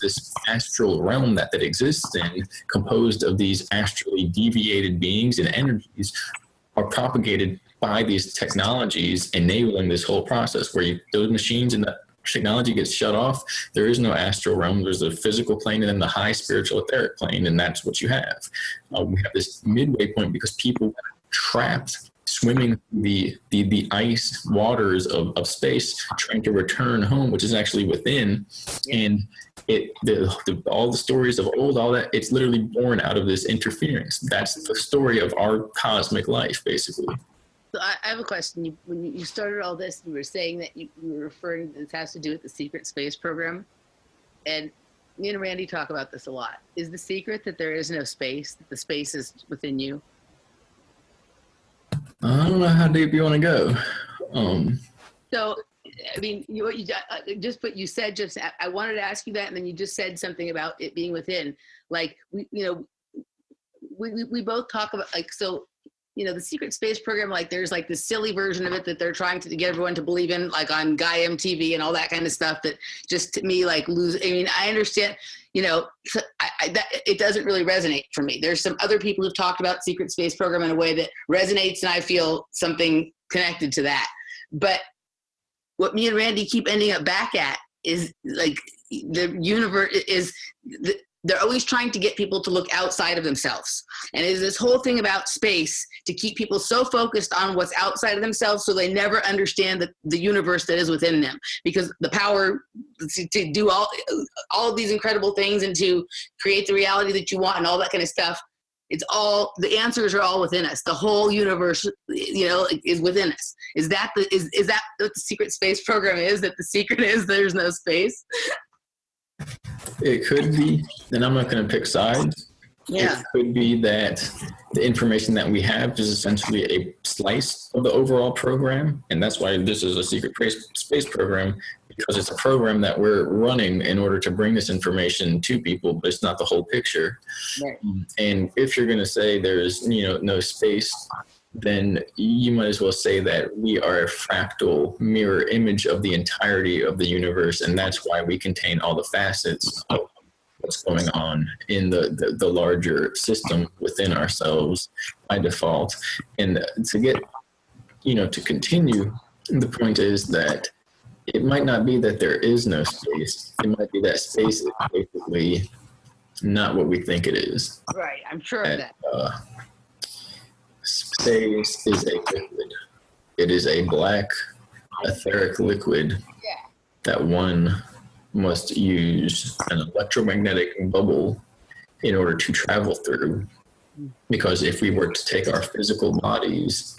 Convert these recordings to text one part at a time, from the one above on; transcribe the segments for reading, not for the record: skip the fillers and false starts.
this astral realm that exists in, composed of these astrally deviated beings and energies, are propagated by these technologies, enabling this whole process where those machines and the technology gets shut off. There is no astral realm. There's a physical plane and then the high spiritual etheric plane, and that's what you have. We have this midway point because people are trapped swimming the ice waters of space, trying to return home, which is actually within. And all the stories of old, all that, it's literally born out of this interference. That's the story of our cosmic life, basically. So I have a question. When you started all this, you were saying that you were referring, this has to do with the secret space program. And me and Randy talk about this a lot. Is the secret that there is no space, that the space is within you? I don't know how deep you want to go. So, I mean, you said just, I wanted to ask you that, and then you just said something about it being within. Like, we both talk about, like, so, the secret space program, like there's like this silly version of it that they're trying to get everyone to believe in, like on Guy MTV and all that kind of stuff that just, to me, like I understand, that it doesn't really resonate for me. There's some other people who've talked about secret space program in a way that resonates, and I feel something connected to that. But what me and Randy keep ending up back at is like the universe they're always trying to get people to look outside of themselves. And it is this whole thing about space to keep people so focused on what's outside of themselves so they never understand the universe that is within them. Because the power to do all of these incredible things and to create the reality that you want and all that kind of stuff, the answers are all within us. The whole universe, is within us. Is that what the secret space program is? That the secret is there's no space? It could be, and I'm not going to pick sides. Yeah. It could be that the information that we have is essentially a slice of the overall program, and that's why this is a secret space program, because it's a program that we're running in order to bring this information to people, but it's not the whole picture. Right. And if you're going to say there's no space, then you might as well say that we are a fractal mirror image of the entirety of the universe, and that's why we contain all the facets of what's going on in the larger system within ourselves by default. And to get, to continue, the point is that it might not be that there is no space. It might be that space is basically not what we think it is. Right, I'm sure of that. Space is a liquid. It is a black etheric liquid that one must use an electromagnetic bubble in order to travel through. Because if we were to take our physical bodies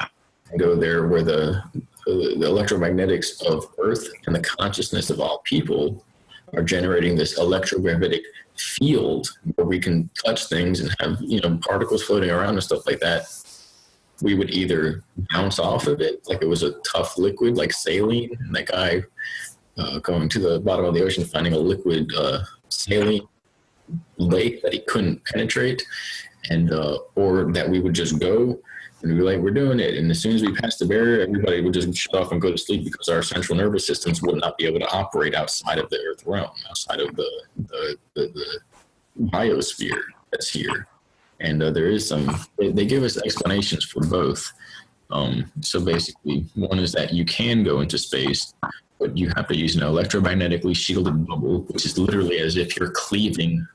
and go there where the electromagnetics of Earth and the consciousness of all people are generating this electrogravitic field where we can touch things and have particles floating around and stuff like that, we would either bounce off of it like it was a tough liquid like saline, and that guy going to the bottom of the ocean finding a liquid saline lake that he couldn't penetrate, and or that we would just go and we'd be like, we're doing it, and as soon as we pass the barrier, everybody would just shut off and go to sleep because our central nervous systems would not be able to operate outside of the Earth realm, outside of the biosphere that's here. And there is they give us explanations for both. So basically, one is that you can go into space, but you have to use an electromagnetically shielded bubble, which is literally as if you're cleaving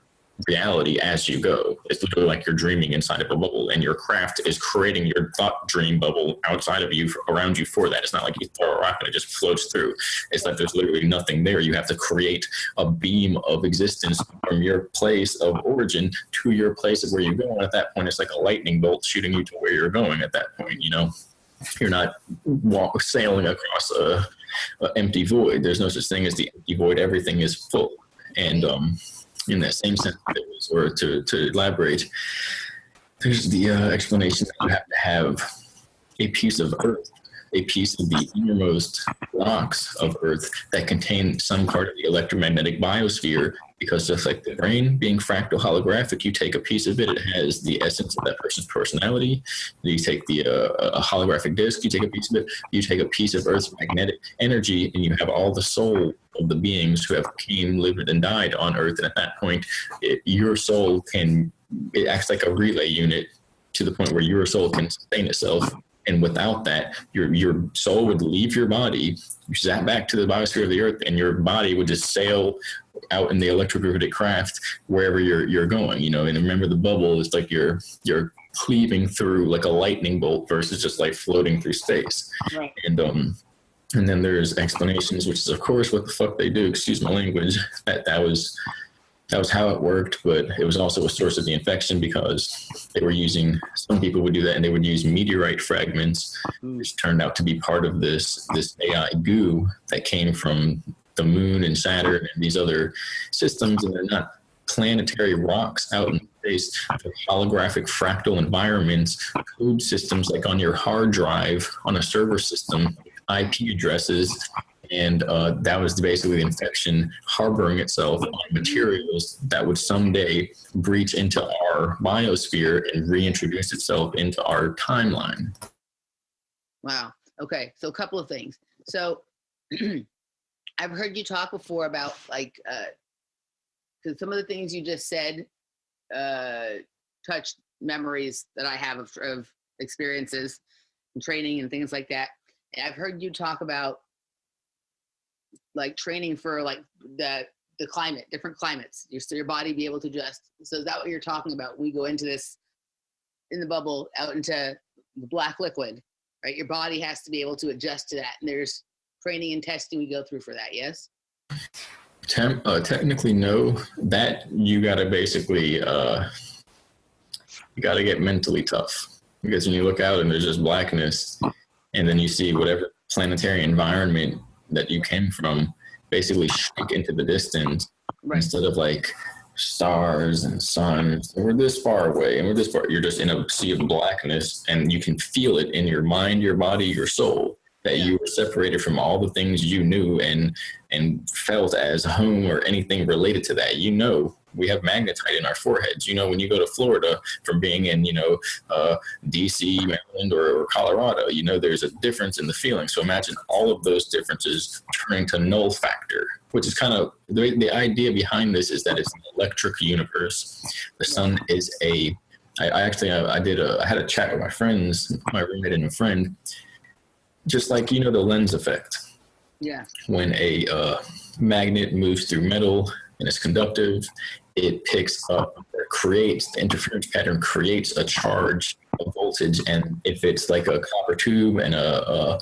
reality as you go. It's literally like you're dreaming inside of a bubble, and your craft is creating your thought dream bubble outside of you, around you for that. It's not like you throw a rock and it just floats through. It's like there's literally nothing there. You have to create a beam of existence from your place of origin to your place of where you're going. At that point, it's like a lightning bolt shooting you to where you're going at that point, You're not sailing across a empty void. There's no such thing as the empty void. Everything is full. And in that same sense, or to elaborate, there's the explanation that you have to have a piece of Earth, a piece of the innermost rocks of Earth that contain some part of the electromagnetic biosphere because just like the brain being fractal holographic, you take a piece of it, it has the essence of that person's personality. You take a holographic disc, you take a piece of it, you take a piece of Earth's magnetic energy, and you have all the soul of the beings who have came, lived, and died on Earth. And at that point, your soul it acts like a relay unit to the point where your soul can sustain itself. And without that, your soul would leave your body, zap back to the biosphere of the Earth, and your body would just sail out in the electrogravitated craft wherever you're going. And remember, the bubble is like you're cleaving through like a lightning bolt versus just like floating through space. Right. And then there's explanations, which is of course what the fuck they do. Excuse my language. That was how it worked, but it was also a source of the infection because they were using, some people would do that, and they would use meteorite fragments, which turned out to be part of this AI goo that came from the moon and Saturn and these other systems. And they're not planetary rocks out in space, they're holographic fractal environments, code systems like on your hard drive on a server system, IP addresses. And that was basically the infection harboring itself on materials that would someday breach into our biosphere and reintroduce itself into our timeline. Wow. Okay. So a couple of things. So I've heard you talk before about like, because some of the things you just said touched memories that I have of experiences and training and things like that. And I've heard you talk about like training for like the climate, different climates, so your body be able to adjust. So is that what you're talking about? We go into this, in the bubble, out into the black liquid, right? Your body has to be able to adjust to that. And there's training and testing we go through for that, yes? Technically, no. That you got to basically, you got to get mentally tough. Because when you look out and there's just blackness, and then you see whatever planetary environment that you came from basically shrink into the distance, right? Instead of like stars and suns, and we're this far away and we're this far, you're just in a sea of blackness, and you can feel it in your mind, your body, your soul, that you were separated from all the things you knew and felt as home or anything related to that. We have magnetite in our foreheads. When you go to Florida from being in, DC, Maryland, or Colorado, there's a difference in the feeling. So imagine all of those differences turning to null factor, which is kind of the idea behind this, is that it's an electric universe. The sun is I had a chat with my friends, my roommate and a friend, just like, the lens effect. Yeah. When a magnet moves through metal and it's conductive, it picks up, or creates, the interference pattern creates a charge, a voltage. And if it's like a copper tube and a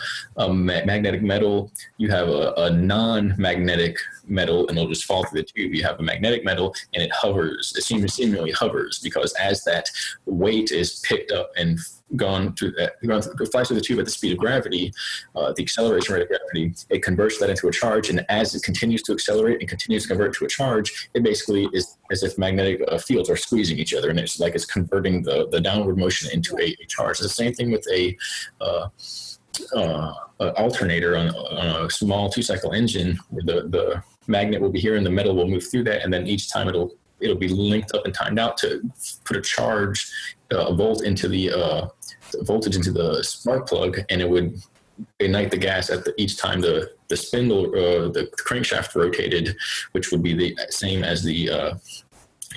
magnetic metal, you have a non-magnetic metal, and it'll just fall through the tube. You have a magnetic metal, and it hovers. It seemingly hovers, because as that weight is picked up and flies through the tube at the speed of gravity, the acceleration rate of gravity, it converts that into a charge. And as it continues to accelerate and continues to convert to a charge, it basically is as if magnetic fields are squeezing each other, and it's like it's converting the downward motion into a charge. It's the same thing with a alternator on a small 2-cycle engine, where the magnet will be here and the metal will move through that, and then each time it'll be linked up and timed out to put a charge, a volt into the voltage into the spark plug, and it would ignite the gas at each time the spindle, the crankshaft rotated, which would be the same as the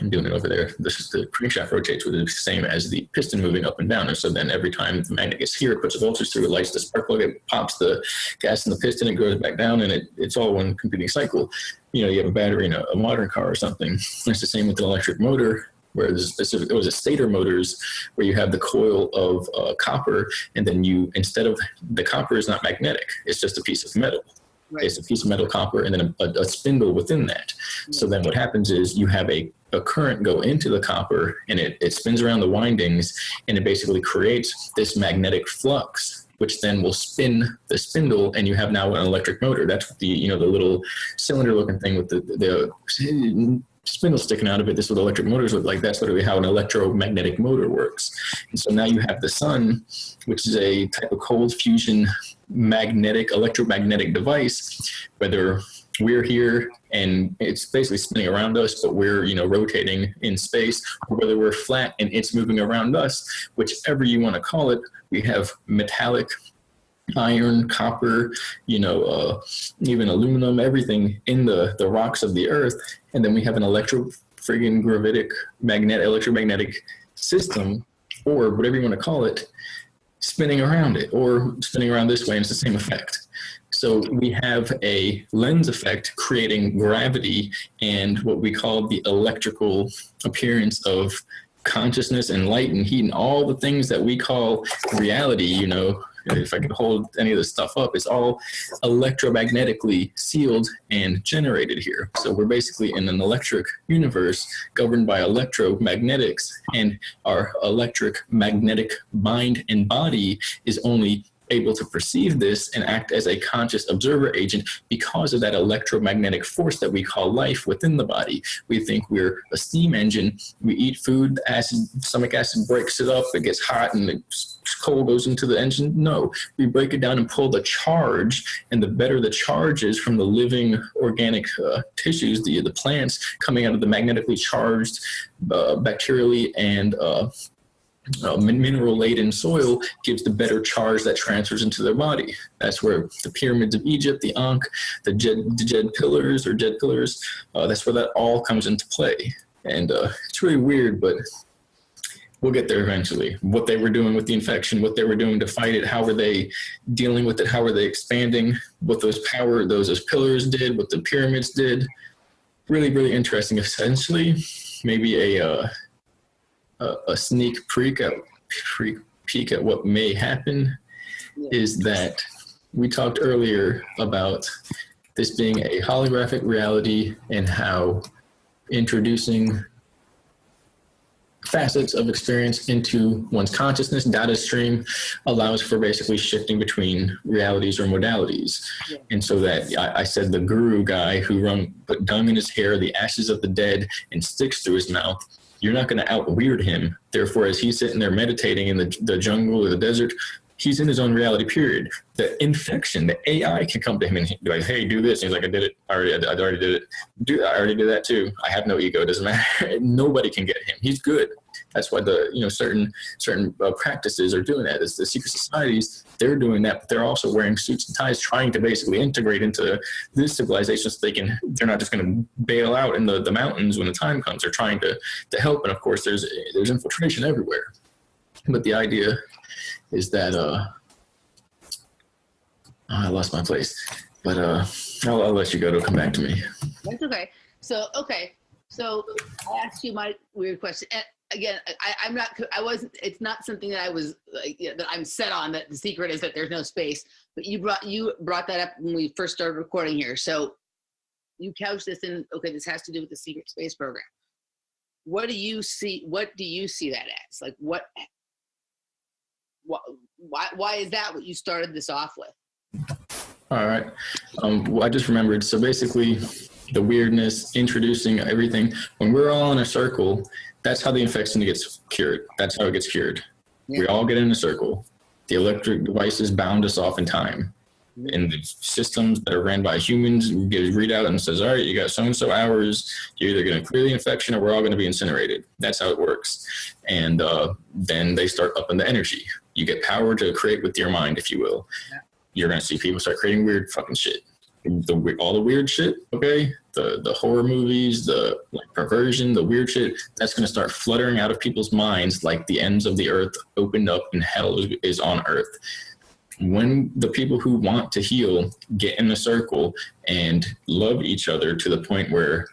I'm doing it over there. The crankshaft rotates with the same as the piston moving up and down. And so then every time the magnet gets here, it puts a voltage through, it lights the spark plug, it pops the gas in the piston, it goes back down, and it's all one competing cycle. You have a battery in a modern car or something. It's the same with an electric motor, where it was a stator motors, where you have the coil of copper, and then instead of the copper is not magnetic, it's just a piece of metal. Right. It's a piece of metal, copper, and then a spindle within that. Right. So then what happens is you have a current go into the copper, and it spins around the windings, and it basically creates this magnetic flux, which then will spin the spindle, and you have now an electric motor. That's what the little cylinder looking thing with the spindle sticking out of it. This is what electric motors look like. That's literally how an electromagnetic motor works. And so now you have the sun, which is a type of cold fusion electromagnetic device, whether we're here and it's basically spinning around us, but we're, rotating in space, or whether we're flat and it's moving around us, whichever you want to call it. We have metallic, iron, copper, even aluminum, everything in the rocks of the earth. And then we have an electromagnetic system, or whatever you want to call it, spinning around it, or spinning around this way, and it's the same effect. So we have a lens effect creating gravity and what we call the electrical appearance of consciousness and light and heat and all the things that we call reality. If I could hold any of this stuff up, it's all electromagnetically sealed and generated here. So we're basically in an electric universe governed by electromagnetics, and our electric-magnetic mind and body is only able to perceive this and act as a conscious observer agent because of that electromagnetic force that we call life within the body. We think we're a steam engine. We eat food, stomach acid breaks it up, it gets hot and the coal goes into the engine. No, we break it down and pull the charge, and the better the charge is from the living organic tissues, the plants coming out of the magnetically charged bacterially and mineral-laden soil gives the better charge that transfers into their body. That's where the pyramids of Egypt, the Ankh, the Jed pillars, that's where that all comes into play. And it's really weird, but we'll get there eventually. What they were doing with the infection, what they were doing to fight it, how were they dealing with it, how were they expanding, what those pillars did, what the pyramids did. Really, really interesting. Essentially, maybe a sneak peek at what may happen is that we talked earlier about this being a holographic reality and how introducing facets of experience into one's consciousness data stream allows for basically shifting between realities or modalities. Yeah. And so that I said the guru guy who put dung in his hair, the ashes of the dead, and sticks through his mouth, you're not going to out-weird him. Therefore, as he's sitting there meditating in the jungle or the desert, he's in his own reality, period. The infection, the AI can come to him and be like, hey, do this. And he's like, I did it. I already did it. I already did that too. I have no ego. It doesn't matter. Nobody can get him. He's good. That's why certain practices are doing that. It's the secret societies, they're doing that, but they're also wearing suits and ties, trying to basically integrate into this civilization so they're not just going to bail out in the mountains when the time comes. They're trying to help. And of course, there's infiltration everywhere. But the idea is that I lost my place, but I'll let you go. It'll come back to me. That's okay. So I asked you my weird question. And again, it's not something that I was that I'm set on, that the secret is that there's no space, but you brought that up when we first started recording here. So you couched this in, okay, this has to do with the secret space program. What do you see that as? Like why is that what you started this off with? All right. Well, I just remembered. So basically the weirdness, introducing everything, when we're all in a circle, that's how the infection gets cured. That's how it gets cured. Yeah. We all get in a circle. The electric devices bound us off in time. And the systems that are ran by humans get a readout and says, all right, you got so-and-so hours. You're either going to clear the infection or we're all going to be incinerated. That's how it works. And then they start upping the energy. You get power to create with your mind, if you will. Yeah. You're going to see people start creating weird fucking shit. All the weird shit, okay? The horror movies, the perversion, the weird shit, that's going to start fluttering out of people's minds like the ends of the earth opened up and hell is on earth. When the people who want to heal get in a circle and love each other to the point where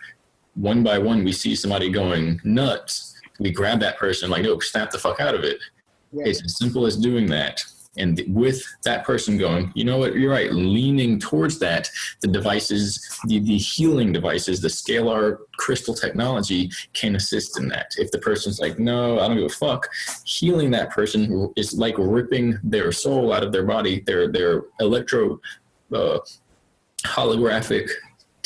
one by one we see somebody going nuts, we grab that person like, no, snap the fuck out of it. Yeah. It's as simple as doing that. And with that person going, you know what, you're right, leaning towards that, the devices, the healing devices, the scalar crystal technology can assist in that. If the person's like, no, I don't give a fuck, healing that person is like ripping their soul out of their body, their electro holographic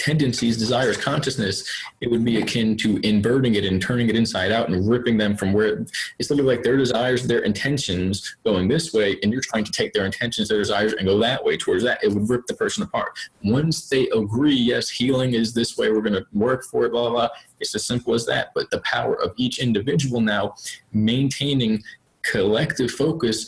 tendencies, desires, consciousness, it would be akin to inverting it and turning it inside out and ripping them from where it's literally like their desires, their intentions going this way, and you're trying to take their intentions, their desires, and go that way towards that. It would rip the person apart. Once they agree, yes, healing is this way, we're going to work for it, blah, blah, blah. It's as simple as that. But the power of each individual now maintaining collective focus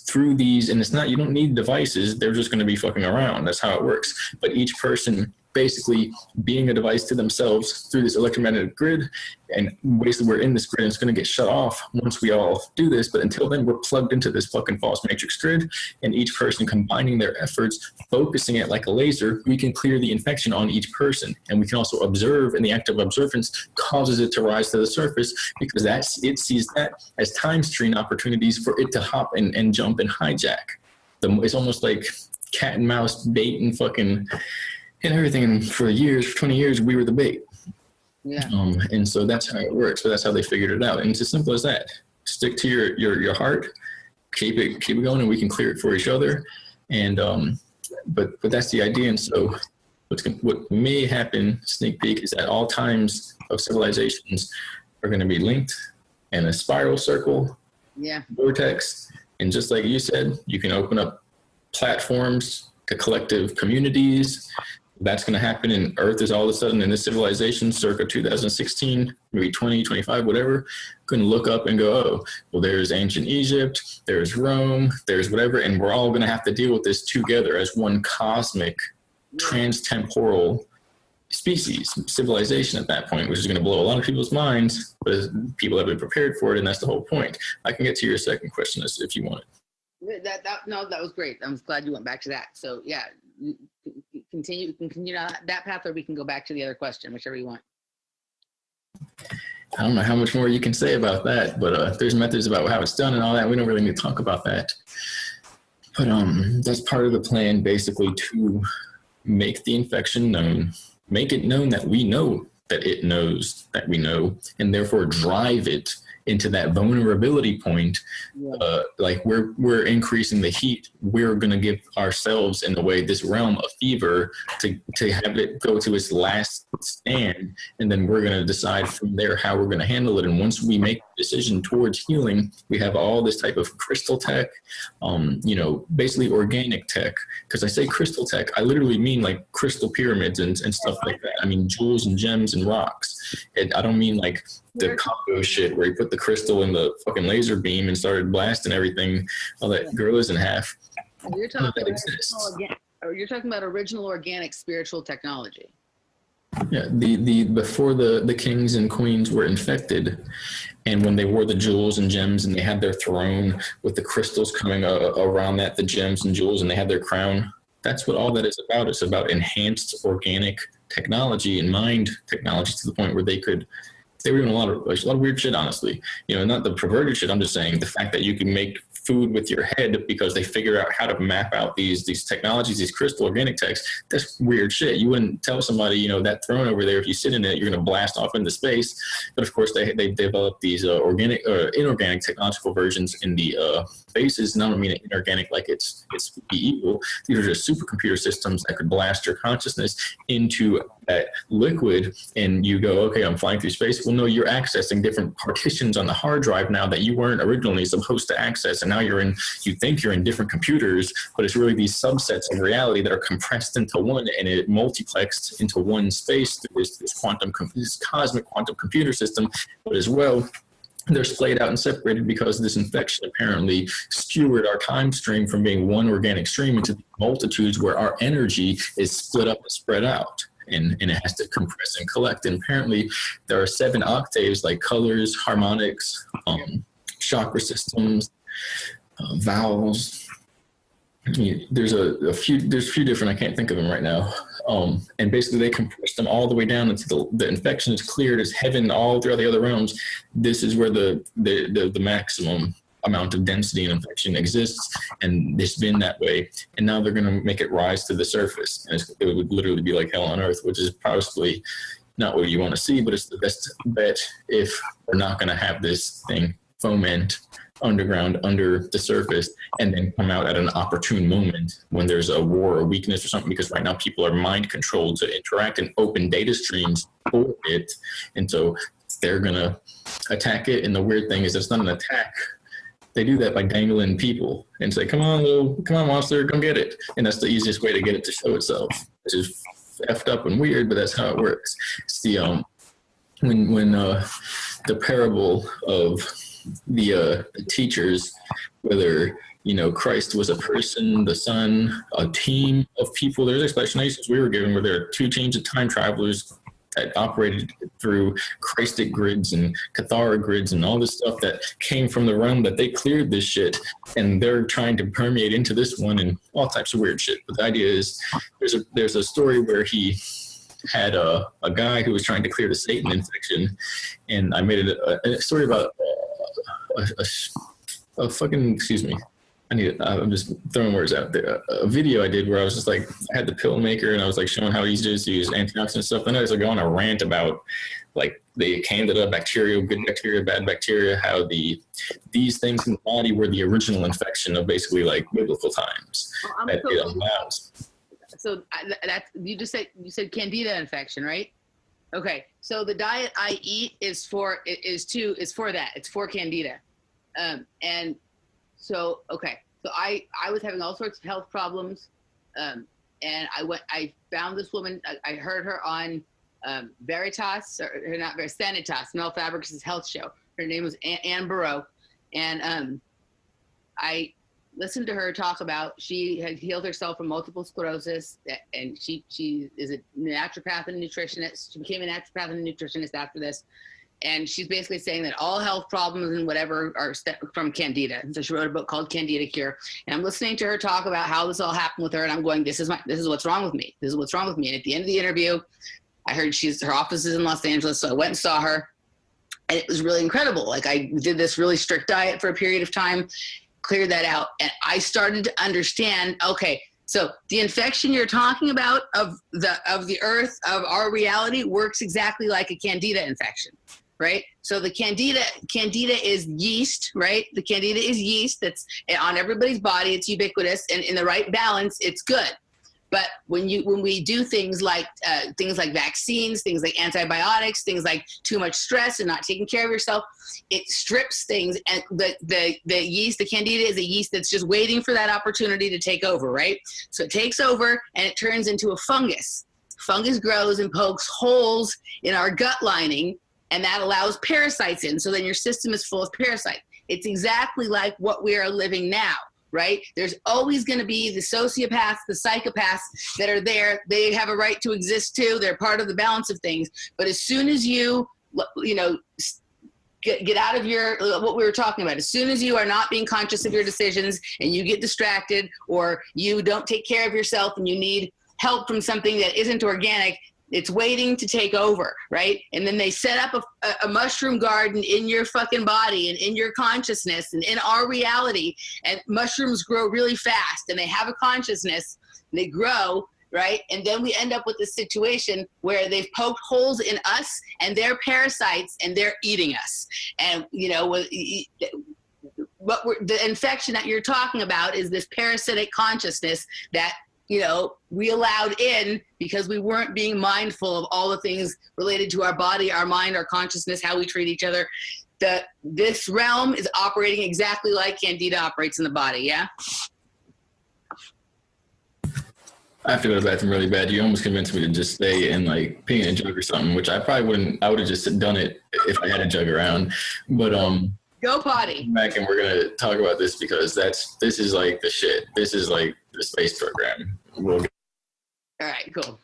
through these, and it's not, you don't need devices, they're just going to be fucking around. That's how it works. But each person basically being a device to themselves through this electromagnetic grid, and basically we're in this grid and it's going to get shut off once we all do this. But until then, we're plugged into this fucking false matrix grid, and each person combining their efforts, focusing it like a laser, we can clear the infection on each person. And we can also observe, and the act of observance causes it to rise to the surface, because it sees that as time stream opportunities for it to hop and jump and hijack. It's almost like cat and mouse bait and fucking and everything. And for years, for 20 years, we were the bait. Yeah. And so that's how it works. So that's how they figured it out. And it's as simple as that. Stick to your heart, keep it going, and we can clear it for each other. And but that's the idea. And so what may happen, sneak peek, is that all times of civilizations are going to be linked in a spiral circle, vortex. And just like you said, you can open up platforms to collective communities. That's going to happen, and Earth is all of a sudden in this civilization circa 2016, maybe 20, 25, whatever, going to look up and go, oh, well, there's ancient Egypt, there's Rome, there's whatever, and we're all going to have to deal with this together as one cosmic, trans-temporal species, civilization at that point, which is going to blow a lot of people's minds, but people have been prepared for it, and that's the whole point. I can get to your second question if you want it. That was great. I'm glad you went back to that. So yeah, continue on that path, or we can go back to the other question, whichever you want. I don't know how much more you can say about that, but there's methods about how it's done and all that. We don't really need to talk about that. But that's part of the plan, basically, to make the infection known, make it known that we know that it knows that we know, and therefore drive it into that vulnerability point. Like we're increasing the heat, we're going to give ourselves, in a way, this realm of fever to have it go to its last stand, and then we're going to decide from there how we're going to handle it. And once we make the decision towards healing, we have all this type of crystal tech, basically organic tech. Because I say crystal tech, I literally mean like crystal pyramids and stuff like that. I mean jewels and gems and rocks. I don't mean like the Congo shit where you put the crystal in the fucking laser beam and started blasting everything, all that gorillas in half. You're talking about original organic spiritual technology. Yeah, the before the kings and queens were infected, and when they wore the jewels and gems and they had their throne with the crystals coming around that, the gems and jewels, and they had their crown. That's what all that is about. It's about enhanced organic technology and mind technology, to the point where they were doing a lot of weird shit, honestly. Not the perverted shit. I'm just saying the fact that you can make food with your head because they figure out how to map out these technologies, these crystal organic techs. That's weird shit. You wouldn't tell somebody, that throne over there, if you sit in it, you're going to blast off into space. But of course, they developed these inorganic technological versions in the bases. And I don't mean inorganic like it's evil. These are just supercomputer systems that could blast your consciousness into that liquid, and you go, okay, I'm flying through space. Well, no, you're accessing different partitions on the hard drive now that you weren't originally supposed to access, and now you think you're in different computers, but it's really these subsets of reality that are compressed into one, and it multiplexed into one space through this cosmic quantum computer system. But as well, they're splayed out and separated because this infection apparently skewered our time stream from being one organic stream into the multitudes where our energy is split up and spread out. And it has to compress and collect. And apparently there are 7 octaves, like colors, harmonics, chakra systems, vowels. There's a few different, I can't think of them right now. And basically they compress them all the way down until the infection is cleared as heaven all throughout the other realms. This is where the maximum amount of density and infection exists, and it's been that way. And now they're going to make it rise to the surface, and it would literally be like hell on earth, which is possibly not what you want to see, but it's the best bet if we're not going to have this thing foment underground, under the surface, and then come out at an opportune moment when there's a war or weakness or something, because right now people are mind controlled to interact in open data streams for it. And so they're going to attack it. And the weird thing is it's not an attack. They do that by dangling people and say, come on, monster, come get it. And that's the easiest way to get it to show itself, which is effed up and weird, but that's how it works. It's the, when the parable of the teachers, whether, you know, Christ was a person, the son, a team of people. There's explanations we were given where there are two teams of time travelers that operated through Christic grids and Cathara grids and all this stuff that came from the realm that they cleared this shit, and they're trying to permeate into this one and all types of weird shit. But the idea is there's a story where he had a guy who was trying to clear the Satan infection, and I made it a story about a fucking, excuse me, I'm just throwing words out there. A video I did where I was just like, I had the pill maker and I was like showing how easy it is to use antioxidant stuff. Then I was like going on a rant about like the candida bacteria, good bacteria, bad bacteria, how these things in the body were the original infection of basically like biblical times. Well, that it allows. So that's, you said candida infection, right? Okay. So the diet I eat is for that. It's for candida. And so, okay. So I was having all sorts of health problems. And I found this woman, I heard her on Veritas, or not Veritas, Sanitas, Mel Fabric's health show. Her name was Ann Burrow. And I listened to her talk about, she had healed herself from multiple sclerosis, and she is a naturopath and nutritionist. She became a naturopath and nutritionist after this. And she's basically saying that all health problems and whatever are from Candida. And so she wrote a book called Candida Cure. And I'm listening to her talk about how this all happened with her. And I'm going, this is what's wrong with me. This is what's wrong with me. And at the end of the interview, I heard her office is in Los Angeles. So I went and saw her. And it was really incredible. Like, I did this really strict diet for a period of time, cleared that out. And I started to understand, okay, so the infection you're talking about of the earth, of our reality, works exactly like a Candida infection. Right? So the Candida is yeast, right? The Candida is yeast that's on everybody's body. It's ubiquitous, and in the right balance, it's good. But when we do things like vaccines, things like antibiotics, things like too much stress and not taking care of yourself, it strips things. And the yeast, the Candida, is a yeast that's just waiting for that opportunity to take over, right? So it takes over and it turns into a fungus. Fungus grows and pokes holes in our gut lining, and that allows parasites in. So then your system is full of parasites. It's exactly like what we are living now, right? There's always going to be the sociopaths, the psychopaths that are there. They have a right to exist too. They're part of the balance of things. But as soon as you get out of your, what we were talking about, as soon as you are not being conscious of your decisions and you get distracted, or you don't take care of yourself and you need help from something that isn't organic, it's waiting to take over, right? And then they set up a mushroom garden in your fucking body and in your consciousness and in our reality. And mushrooms grow really fast, and they have a consciousness, and they grow, right? And then we end up with this situation where they've poked holes in us, and they're parasites, and they're eating us. And, you know, the infection that you're talking about is this parasitic consciousness that, you know, we allowed in because we weren't being mindful of all the things related to our body, our mind, our consciousness, how we treat each other. This realm is operating exactly like Candida operates in the body, yeah? I have to go to the bathroom really bad. You almost convinced me to just stay and like pee in a jug or something, which I probably wouldn't. I would have just done it if I had a jug around. But go potty. Back, and we're gonna talk about this because this is like the shit. This is like the space program. All right, cool.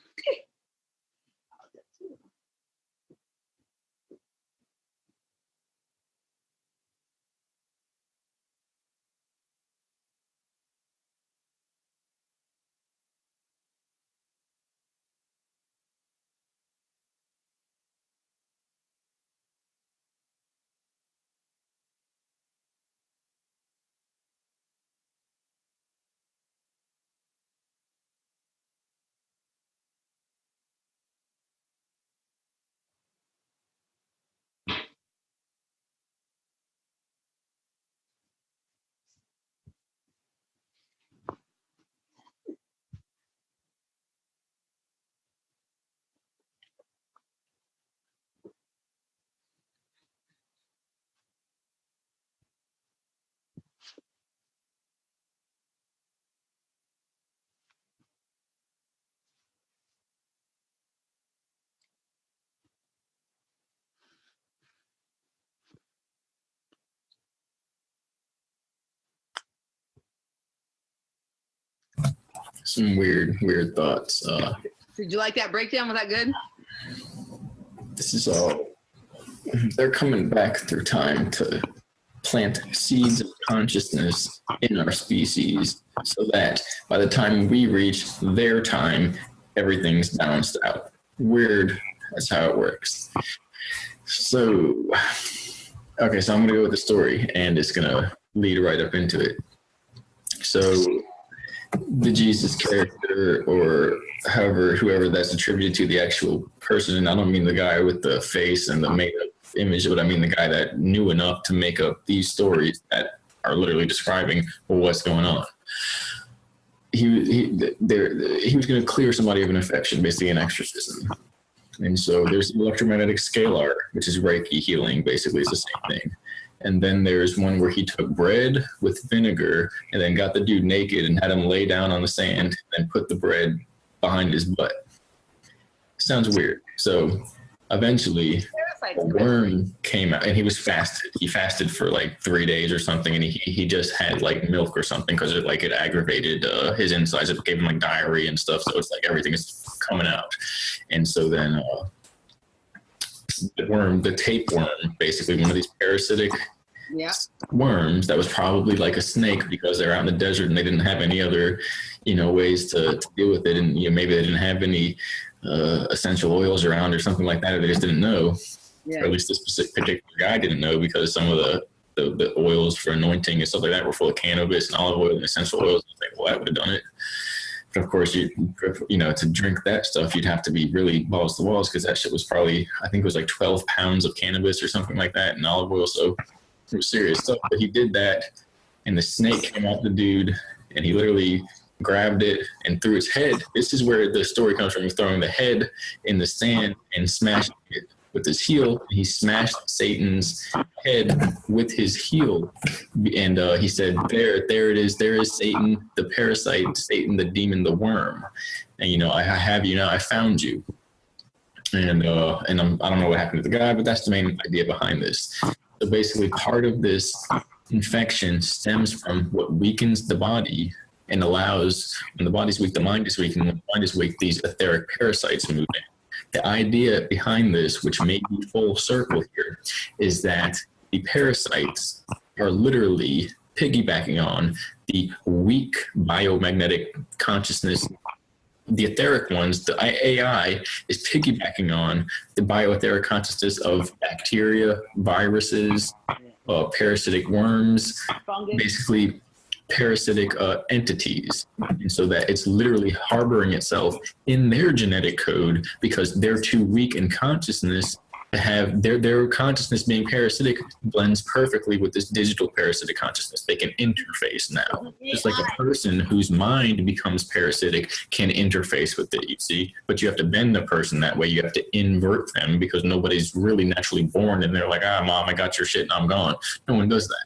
some weird thoughts. Did you like that breakdown? Was that good? This is all, they're coming back through time to plant seeds of consciousness in our species so that by the time we reach their time, everything's balanced out. Weird. That's how it works. So, okay, so I'm going to go with the story, and it's going to lead right up into it. So, the Jesus character, or whoever that's attributed to the actual person, and I don't mean the guy with the face and the makeup image, but I mean the guy that knew enough to make up these stories that are literally describing what's going on. He was going to clear somebody of an infection, basically an exorcism. And so there's electromagnetic scalar, which is Reiki healing, basically it's the same thing. And then there's one where he took bread with vinegar and then got the dude naked and had him lay down on the sand and then put the bread behind his butt. Sounds weird. So eventually a worm came out, and he was fasted. He fasted for like 3 days or something, and he just had like milk or something because it aggravated his insides. It gave him like diarrhea and stuff. So it's like everything is coming out. And so then the tapeworm, basically one of these parasitic worms that was probably like a snake because they're out in the desert and they didn't have any other, ways to deal with it. And maybe they didn't have any essential oils around or something like that, or they just didn't know. Or at least this particular guy didn't know, because some of the oils for anointing and stuff like that were full of cannabis and olive oil and essential oils. I was like, well, I would have done it. But of course, to drink that stuff, you'd have to be really balls to walls, because that shit was probably, I think it was like 12 pounds of cannabis or something like that, and olive oil. So it was serious stuff. But he did that, and the snake came out the dude, and he literally grabbed it and threw its head. This is where the story comes from. He's throwing the head in the sand and smashing it with his heel. He smashed Satan's head with his heel, and he said, there it is. There is Satan, the parasite, Satan, the demon, the worm. And I have you now. I found you. And I don't know what happened to the guy, but that's the main idea behind this. So basically, part of this infection stems from what weakens the body and allows, when the body's weak, the mind is weak, and when the mind is weak, these etheric parasites move in. The idea behind this, which may be full circle here, is that the parasites are literally piggybacking on the weak biomagnetic consciousness. The etheric ones, the AI, is piggybacking on the bioetheric consciousness of bacteria, viruses, parasitic worms, basically parasitic entities, and so that it's literally harboring itself in their genetic code, because they're too weak in consciousness to have their consciousness being parasitic blends perfectly with this digital parasitic consciousness. They can interface now, just like a person whose mind becomes parasitic can interface with it, you see. But you have to bend the person that way. You have to invert them, because nobody's really naturally born and they're like, mom, I got your shit and I'm gone. No one does that.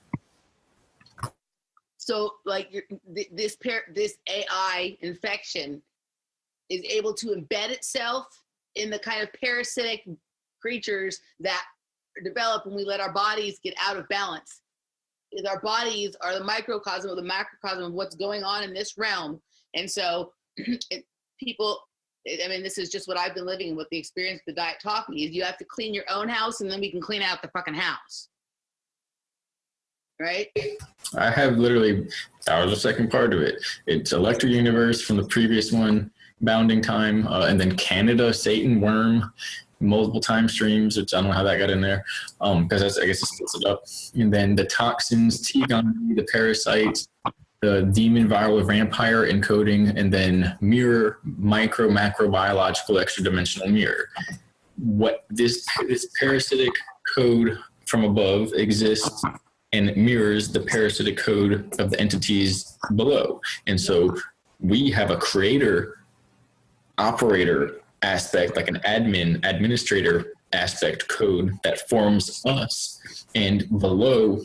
So, like, this AI infection is able to embed itself in the kind of parasitic creatures that develop when we let our bodies get out of balance. Our bodies are the microcosm or the macrocosm of what's going on in this realm. And so, this is just what I've been living, and what the experience the diet taught me is you have to clean your own house, and then we can clean out the fucking house. Right? I have literally, that was the second part of it. It's Electro Universe from the previous one, Bounding Time, and then Canada, Satan, Worm, multiple time streams, which I don't know how that got in there, because I guess it splits it up. And then the toxins, T-gon, the parasites, the demon, viral, vampire encoding, and then mirror, micro, macro, biological, extra dimensional mirror. What this parasitic code from above exists and mirrors the parasitic code of the entities below. And so we have a creator, operator aspect, like an administrator aspect code that forms us. And below,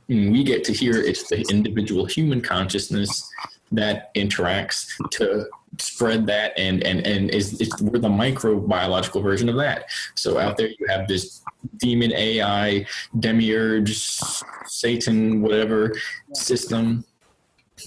we get to hear it's the individual human consciousness that interacts to spread that, and we're the microbiological version of that. So out there you have this demon AI, demiurge, Satan, whatever system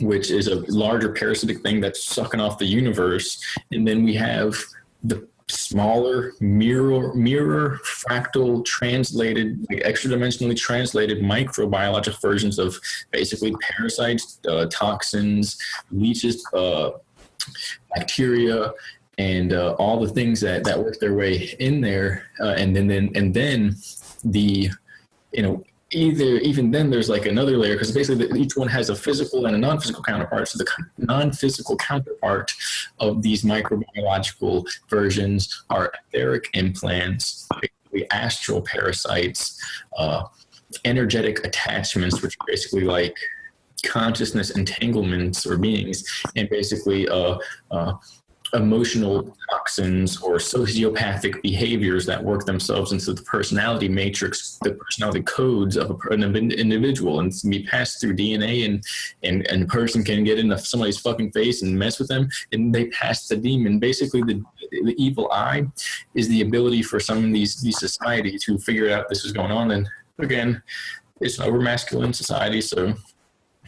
which is a larger parasitic thing that's sucking off the universe. And then we have the smaller mirror fractal translated, like extra dimensionally translated microbiological versions of basically parasites, toxins, leeches, bacteria, and all the things that work their way in there. And then the, you know, even then there's like another layer, because basically each one has a physical and a non-physical counterpart. So the non-physical counterpart of these microbiological versions are etheric implants, basically astral parasites, energetic attachments, which are basically like consciousness entanglements or beings, and basically emotional toxins or sociopathic behaviors that work themselves into the personality matrix, the personality codes of an individual, and be passed through DNA, and a person can get into somebody's fucking face and mess with them, and they pass the demon. Basically, the evil eye is the ability for some of these societies to figure out this is going on. And again, it's an over masculine society, so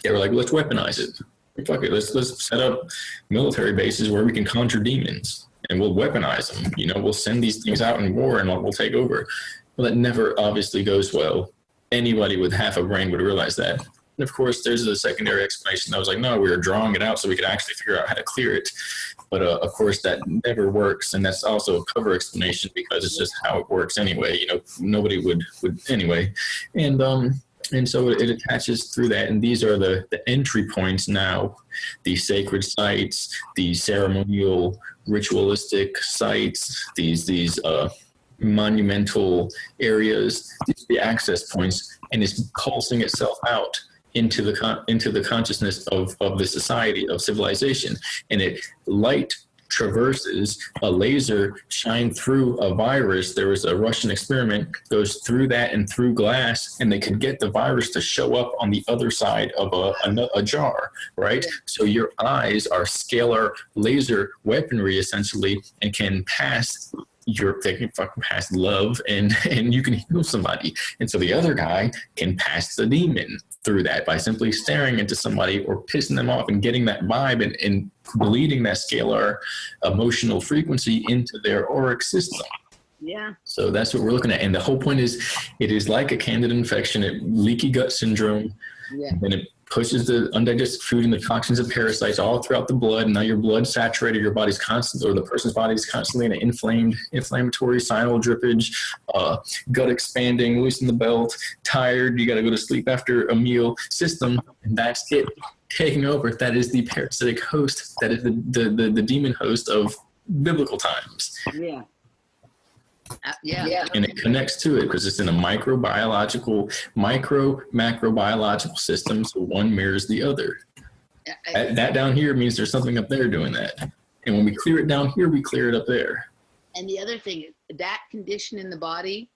they were like, let's weaponize it. Fuck it, let's set up military bases where we can conjure demons, and we'll weaponize them. You know, we'll send these things out in war, and we'll take over. Well, that never obviously goes well. Anybody with half a brain would realize that. And of course, there's a secondary explanation that was like, no, we were drawing it out so we could actually figure out how to clear it. But of course, that never works, and that's also a cover explanation because it's just how it works anyway. You know, nobody would anyway, and so it attaches through that, and these are the entry points now, the sacred sites, the ceremonial, ritualistic sites, these monumental areas, the access points, and it's pulsing itself out into the consciousness of the society, of civilization, and light traverses a laser shine through a virus. There was a Russian experiment, goes through that and through glass, and they could get the virus to show up on the other side of a jar, right? So your eyes are scalar laser weaponry essentially, and can pass they can fucking pass love, and you can heal somebody. And so the other guy can pass the demon through that by simply staring into somebody or pissing them off and getting that vibe and bleeding that scalar emotional frequency into their auric system. Yeah. So that's what we're looking at. And the whole point is, it is like a candida infection, leaky gut syndrome. Yeah. And it pushes the undigested food and the toxins and parasites all throughout the blood. And now your blood's saturated, your body's constant, or the person's body is constantly in an inflammatory sinal drippage, gut expanding, loosen the belt, tired, you got to go to sleep after a meal system. And that's it taking over. That is the parasitic host. That is the demon host of biblical times. Yeah. Yeah. And it connects to it because it's in a macrobiological system, so one mirrors the other. That down here means there's something up there doing that. And when we clear it down here, we clear it up there. And the other thing is that condition in the body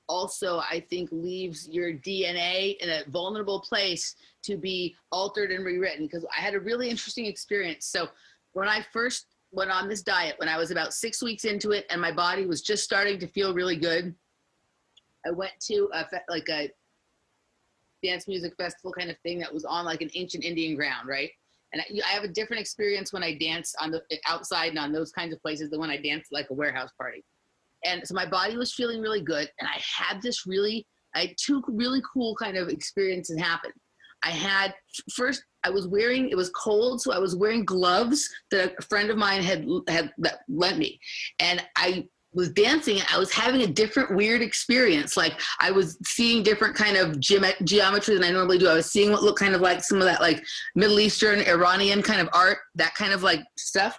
also, I think, leaves your DNA in a vulnerable place to be altered and rewritten. Because I had a really interesting experience. So when I first went on this diet, when I was about 6 weeks into it and my body was just starting to feel really good, I went to a dance music festival kind of thing that was on like an ancient Indian ground, right? And I have a different experience when I dance on the outside and on those kinds of places than when I dance like a warehouse party. And so my body was feeling really good, and I had two really cool kind of experiences happen. I had first, it was cold, so I was wearing gloves that a friend of mine had lent me. And I was dancing, and I was having a different weird experience. Like I was seeing different kind of geometry than I normally do. I was seeing what looked kind of like some of that like Middle Eastern, Iranian kind of art, that kind of like stuff.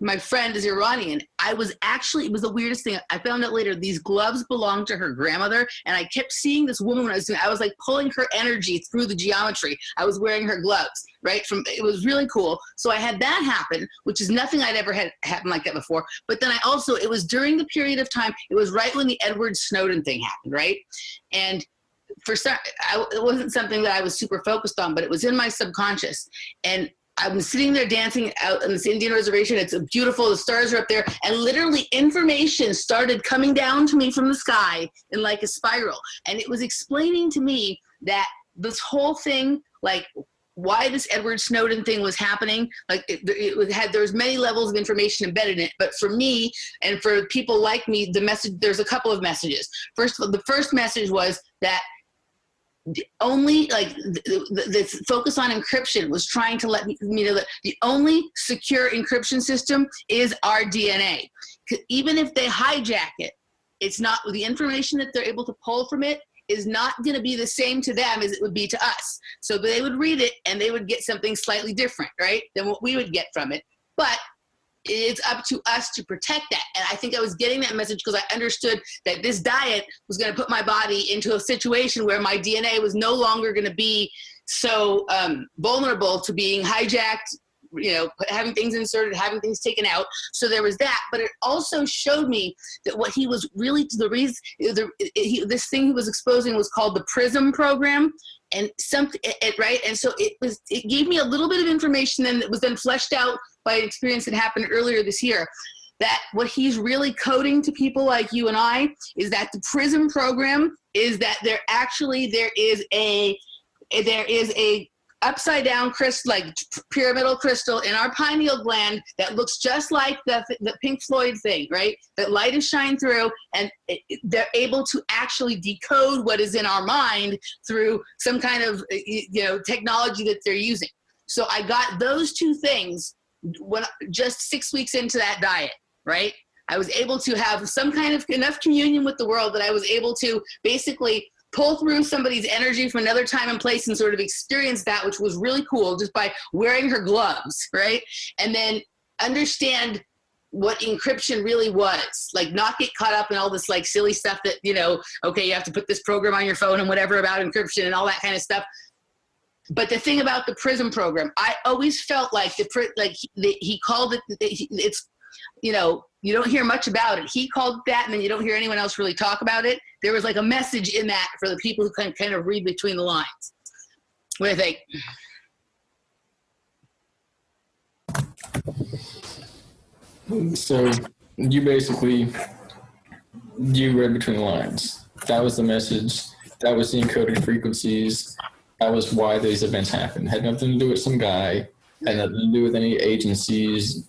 My friend is Iranian. It was the weirdest thing. I found out later, these gloves belonged to her grandmother, and I kept seeing this woman when I was doing, I was like pulling her energy through the geometry. I was wearing her gloves, right? It was really cool. So I had that happen, which is nothing I'd ever had happen like that before. But then it was during the period of time, it was right when the Edward Snowden thing happened, right? And it wasn't something that I was super focused on, but it was in my subconscious. And I was sitting there dancing out on this Indian reservation. It's beautiful. The stars are up there. And literally information started coming down to me from the sky in like a spiral. And it was explaining to me that this whole thing, like why this Edward Snowden thing was happening. Like there was many levels of information embedded in it. But for me and for people like me, there's a couple of messages. First of all, the first message was that only the focus on encryption was trying to let me know that the only secure encryption system is our DNA. Even if they hijack it, it's not the information that they're able to pull from it is not going to be the same to them as it would be to us. So they would read it and they would get something slightly different, right, than what we would get from it. But it's up to us to protect that. And I think I was getting that message because I understood that this diet was going to put my body into a situation where my DNA was no longer going to be so vulnerable to being hijacked, having things inserted, having things taken out. So there was that, but it also showed me that what he was really, this thing he was exposing was called the PRISM program, and right. And so it gave me a little bit of information then that was then fleshed out by an experience that happened earlier this year. That what he's really coding to people like you and I is that the PRISM program is that there is a upside down crystal, like pyramidal crystal in our pineal gland that looks just like the Pink Floyd thing, right? That light is shined through, and they're able to actually decode what is in our mind through some kind of technology that they're using. So I got those two things just 6 weeks into that diet, right? I was able to have some kind of enough communion with the world that I was able to basically pull through somebody's energy from another time and place and sort of experience that, which was really cool, just by wearing her gloves, right? And then understand what encryption really was, like not get caught up in all this like silly stuff that, okay, you have to put this program on your phone and whatever about encryption and all that kind of stuff. But the thing about the PRISM program, I always felt like he called it, it's, you don't hear much about it. He called it that, and then you don't hear anyone else really talk about it. There was like a message in that for the people who can kind of read between the lines. What do you think? So you read between the lines. That was the message. That was the encoded frequencies. That was why these events happened. Had nothing to do with some guy. Had nothing to do with any agencies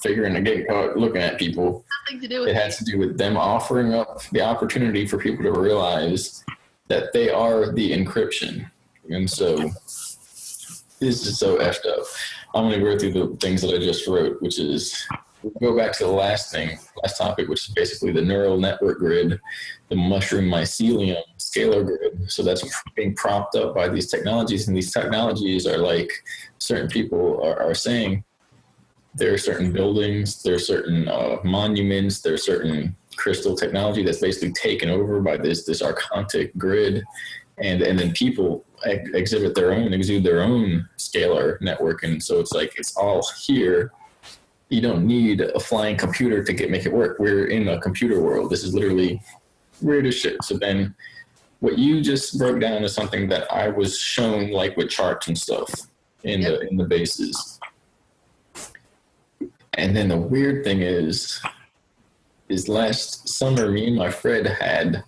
figuring to get caught looking at people. Nothing to do with it. Has to do with them offering up the opportunity for people to realize that they are the encryption. And so this is so effed up. I'm going to go through the things that I just wrote, which is, we'll go back to the last topic, which is basically the neural network grid, the mushroom mycelium scalar grid. So that's being propped up by these technologies, and these technologies are like, certain people are saying, there are certain buildings, there are certain monuments, there are certain crystal technology that's basically taken over by this archontic grid, and then people exude their own scalar network, and so it's like it's all here. You don't need a flying computer to make it work. We're in a computer world. This is literally weird as shit. So then, what you just broke down is something that I was shown, like with charts and stuff in the bases. And then the weird thing is last summer, me and my friend had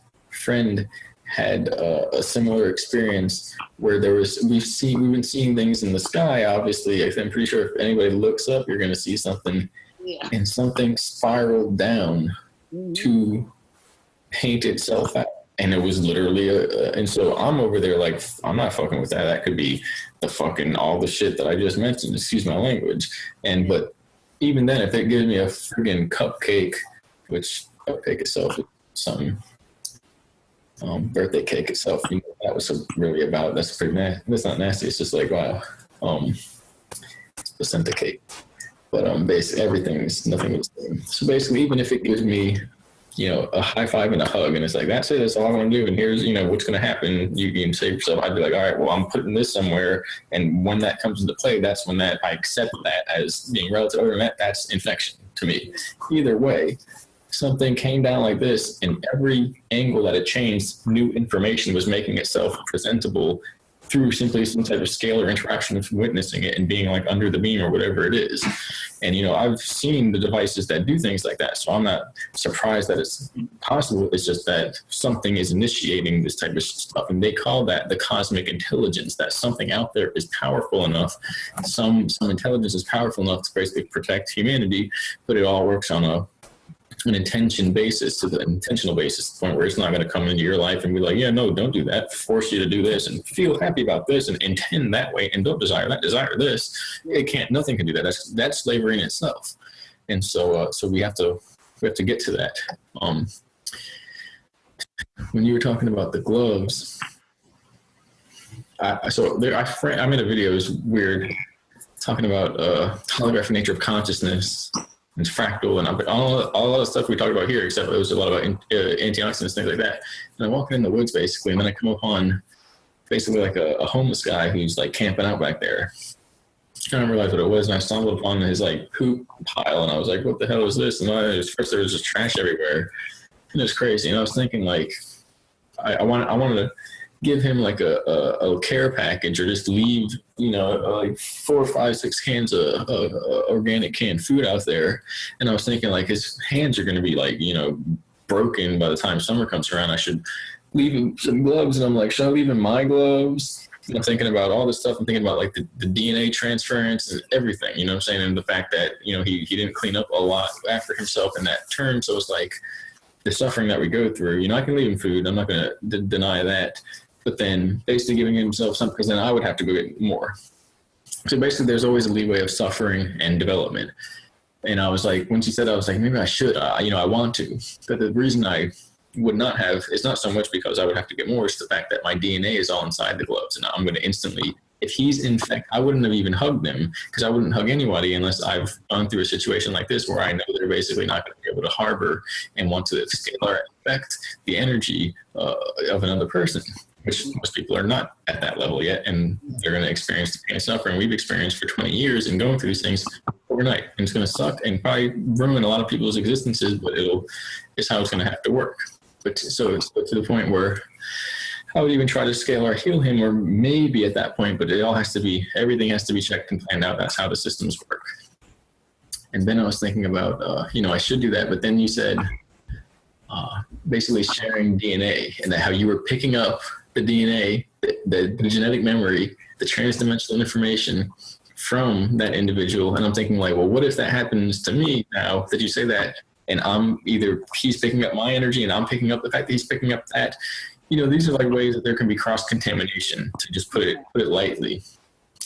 a similar experience where we've been seeing things in the sky. Obviously, I'm pretty sure if anybody looks up, you're going to see something, and something spiraled down to paint itself out. And it was literally and so I'm over there like, I'm not fucking with that. That could be all the shit that I just mentioned, excuse my language. But even then, if it gives me a friggin' cupcake, which cupcake itself is something, birthday cake itself, that was really about, that's pretty nasty. That's not nasty, it's just like, wow, placenta cake. But basically everything is nothing the same. So basically, even if it gives me, a high five and a hug, and it's like, that's it, that's all I'm going to do, and here's, what's going to happen, you can save yourself. I'd be like, all right, well, I'm putting this somewhere, and when that comes into play, that's when I accept that as being relative. Other than that, that's infection to me. Either way, something came down like this, and every angle that it changed, new information was making itself presentable through simply some type of scalar interaction of witnessing it and being like under the beam or whatever it is. And, you know, I've seen the devices that do things like that. So I'm not surprised that it's possible. It's just that something is initiating this type of stuff. And they call that the cosmic intelligence, that something out there is powerful enough. Some intelligence is powerful enough to basically protect humanity, but it all works on an intentional basis, to the point where it's not going to come into your life and be like, yeah, no, don't do that, force you to do this and feel happy about this and intend that way and don't desire that, desire this. It can't, nothing can do that. That's slavery in itself. And so we have to get to that. When you were talking about the gloves, I made a video. It was weird, talking about holographic nature of consciousness. It's fractal and all the stuff we talked about here, except it was a lot about antioxidants, things like that. And I'm walking in the woods basically, and then I come upon basically like a homeless guy who's like camping out back there. I didn't realize what it was, and I stumbled upon his like poop pile, and I was like, "What the hell is this?" And first there was just trash everywhere, and it was crazy. And I was thinking like, I wanted to give him like a care package, or just leave, you know, like 4, 5, 6 cans of organic canned food out there. And I was thinking like his hands are going to be like, you know, broken by the time summer comes around. I should leave him some gloves. And I'm like, should I leave him my gloves? And I'm thinking about all this stuff. I'm thinking about like the DNA transference and everything, you know what I'm saying? And the fact that, you know, he didn't clean up a lot after himself in that term. So it's like the suffering that we go through, you know, I can leave him food. I'm not going to deny that. But then basically giving himself something, because then I would have to go get more. So basically there's always a leeway of suffering and development. And I was like, when she said, I was like, maybe I should, you know, I want to. But the reason I would not have, it's not so much because I would have to get more, it's the fact that my DNA is all inside the gloves. And I'm going to instantly, if he's infected, I wouldn't have even hugged him, because I wouldn't hug anybody unless I've gone through a situation like this where I know they're basically not going to be able to harbor and want to scalar affect the energy of another person, which most people are not at that level yet, and they're going to experience the pain and suffering we've experienced for 20 years and going through these things overnight. And it's going to suck and probably ruin a lot of people's existences, but it's how it's going to have to work. But so to the point where I would even try to scale or heal him, or maybe at that point, but everything has to be checked and planned out. That's how the systems work. And then I was thinking about, you know, I should do that. But then you said, basically sharing DNA, and that how you were picking up the DNA, the genetic memory, the transdimensional information from that individual. And I'm thinking like, well, what if that happens to me now that you say that, and he's picking up my energy and I'm picking up the fact that he's picking up that, you know, these are like ways that there can be cross-contamination, to just put it lightly.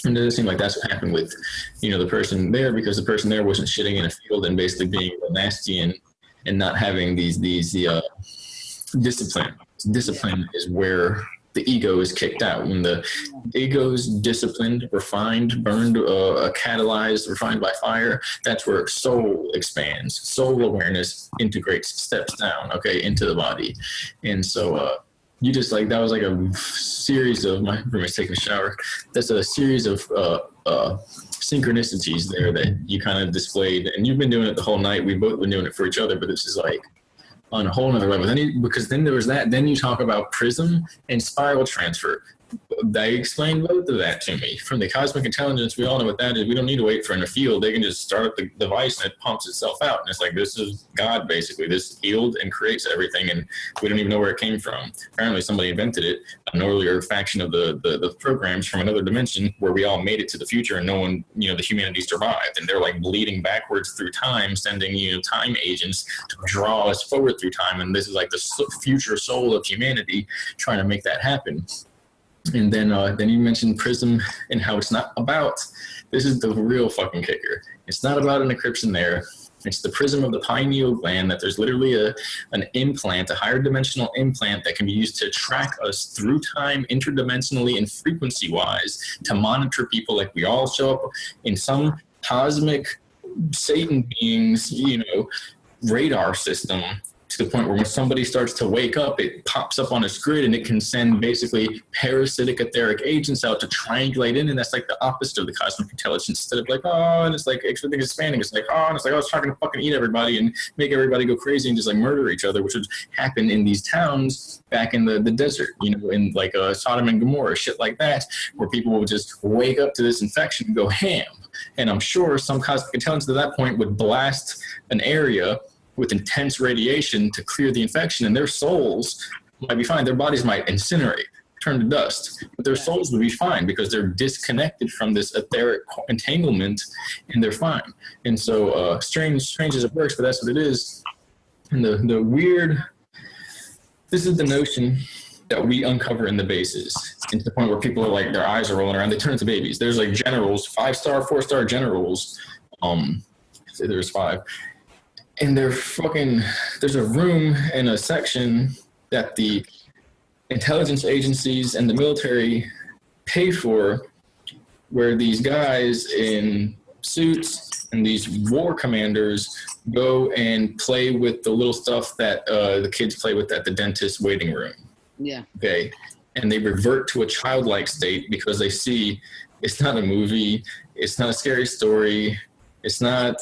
And it doesn't seem like that's what happened with, you know, the person there, because the person there wasn't shitting in a field and basically being nasty and not having the discipline. Discipline is where the ego is kicked out. When the ego is disciplined, refined, burned, catalyzed, refined by fire, that's where soul expands. Soul awareness integrates, steps down, okay, into the body. And so you just like, that was like a series of, my roommate's taking a shower, that's a series of synchronicities there that you kind of displayed. And you've been doing it the whole night. We've both been doing it for each other, but this is like on a whole nother level. Because then there was that, then you talk about prism and spiral transfer. They explained both of that to me. From the cosmic intelligence, we all know what that is. We don't need to wait for in a field. They can just start up the device and it pumps itself out. And it's like, this is God, basically. This healed and creates everything, and we don't even know where it came from. Apparently somebody invented it, an earlier faction of the programs from another dimension, where we all made it to the future and no one, you know, the humanity survived. And they're like bleeding backwards through time, sending, you know, time agents to draw us forward through time. And this is like the future soul of humanity trying to make that happen. And then you mentioned prism and how it's not about, this is the real fucking kicker. It's not about an encryption there. It's the prism of the pineal gland, that there's literally an implant, a higher dimensional implant that can be used to track us through time interdimensionally and frequency wise, to monitor people. Like we all show up in some cosmic Satan beings, you know, radar system, to the point where when somebody starts to wake up, it pops up on its grid and it can send basically parasitic etheric agents out to triangulate in. And that's like the opposite of the cosmic intelligence. Instead of like, oh, and it's like everything is expanding. It's like, oh, and it's like, oh, it's trying to fucking eat everybody and make everybody go crazy and just like murder each other, which would happen in these towns back in the desert, you know, in like Sodom and Gomorrah, shit like that, where people would just wake up to this infection and go ham. And I'm sure some cosmic intelligence at that point would blast an area with intense radiation to clear the infection, and their souls might be fine. Their bodies might incinerate, turn to dust, but their souls would be fine because they're disconnected from this etheric entanglement, and they're fine. And so strange as it works, but that's what it is. And the weird, this is the notion that we uncover in the bases, and to the point where people are like, their eyes are rolling around, they turn into babies. There's like generals, 5-star, 4-star generals, there's 5. And there's a room and a section that the intelligence agencies and the military pay for, where these guys in suits and these war commanders go and play with the little stuff that the kids play with at the dentist waiting room. Yeah. Okay. And they revert to a childlike state because they see it's not a movie, it's not a scary story, it's not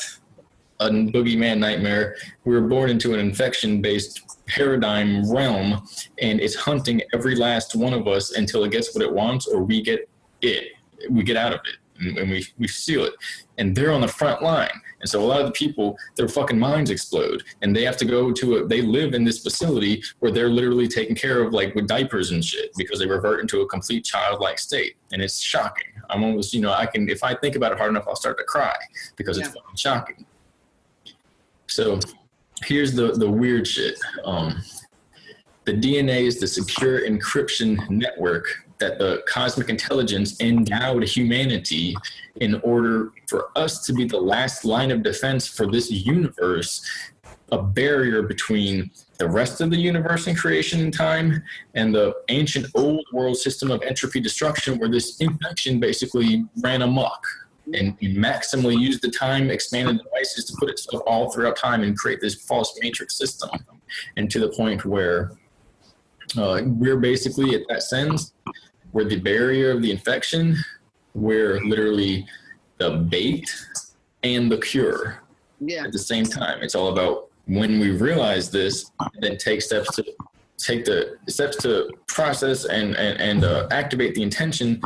a boogeyman nightmare. We were born into an infection-based paradigm realm, and it's hunting every last one of us until it gets what it wants, or we get it. We get out of it, and we seal it. And they're on the front line. And so a lot of the people, their fucking minds explode, and they have to go to they live in this facility where they're literally taken care of like with diapers and shit because they revert into a complete childlike state. And it's shocking. I'm almost, if I think about it hard enough, I'll start to cry because it's fucking shocking. So here's the weird shit. The DNA is the secure encryption network that the cosmic intelligence endowed humanity in order for us to be the last line of defense for this universe, a barrier between the rest of the universe in creation and time and the ancient old world system of entropy destruction, where this infection basically ran amok and maximally used the time expanded devices to put itself all throughout time and create this false matrix system. And to the point where we're basically at that sense, we're the barrier of the infection, we're literally the bait and the cure at the same time. It's all about when we realize this, then take the steps to process and activate the intention,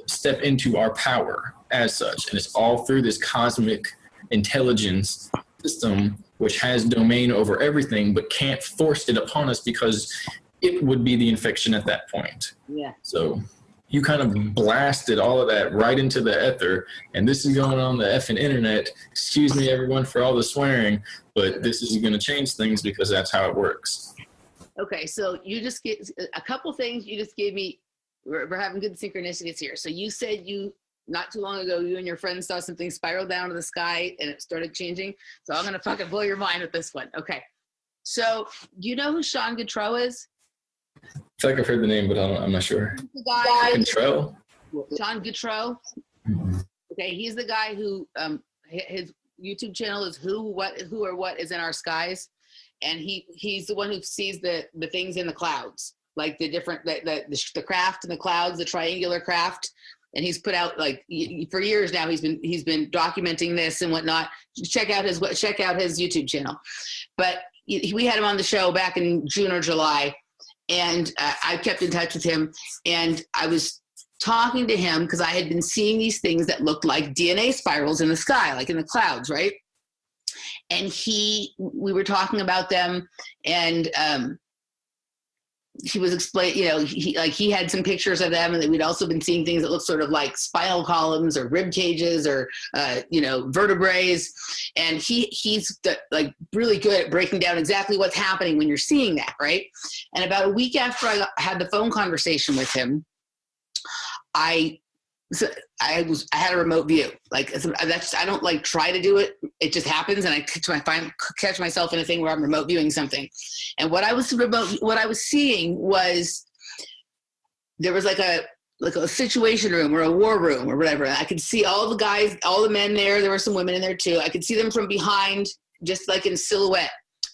step into our power as such. And it's all through this cosmic intelligence system, which has domain over everything, but can't force it upon us because it would be the infection at that point. Yeah. So you kind of blasted all of that right into the ether, and this is going on the effing internet. Excuse me, everyone, for all the swearing, but this is going to change things because that's how it works. Okay, so you just get a couple things you just gave me. We're having good synchronicities here. So you said not too long ago, you and your friend saw something spiral down to the sky and it started changing. So I'm going to fucking blow your mind with this one. Okay. So do you know who Sean Gautreaux is? I feel like I've heard the name, but I'm not sure. The guy, Gautreaux? Sean Gautreaux. Mm-hmm. Okay, he's the guy who his YouTube channel is Who or What is in Our Skies, and he's the one who sees the things in the clouds, like the different the craft in the clouds, the triangular craft. And he's put out, like, for years now, he's been documenting this and whatnot. Check out his YouTube channel. But we had him on the show back in June or July, and I kept in touch with him. And I was talking to him because I had been seeing these things that looked like DNA spirals in the sky, like in the clouds, right? And we were talking about them, and he was explaining, he had some pictures of them, and we'd also been seeing things that look sort of like spinal columns or rib cages or, vertebrae. And he's like really good at breaking down exactly what's happening when you're seeing that, right? And about a week after I had the phone conversation with him, I had a remote view. Like, I don't like try to do it. It just happens, and I catch myself in a thing where I'm remote viewing something. And what I was seeing was there was like a situation room or a war room or whatever. And I could see all the guys, all the men there. There were some women in there too. I could see them from behind, just like in silhouette.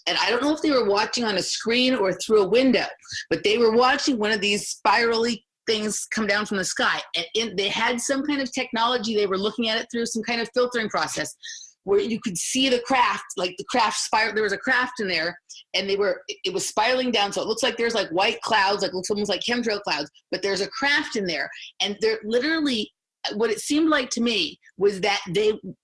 and I don't know if they were watching on a screen or through a window, but they were watching one of these spirally things come down from the sky. And they had some kind of technology. They were looking at it through some kind of filtering process where you could see the craft, like the craft spiral. There was a craft in there, and it was spiraling down. So it looks like there's like white clouds, like looks almost like chemtrail clouds, but there's a craft in there. And they're literally, what it seemed like to me was that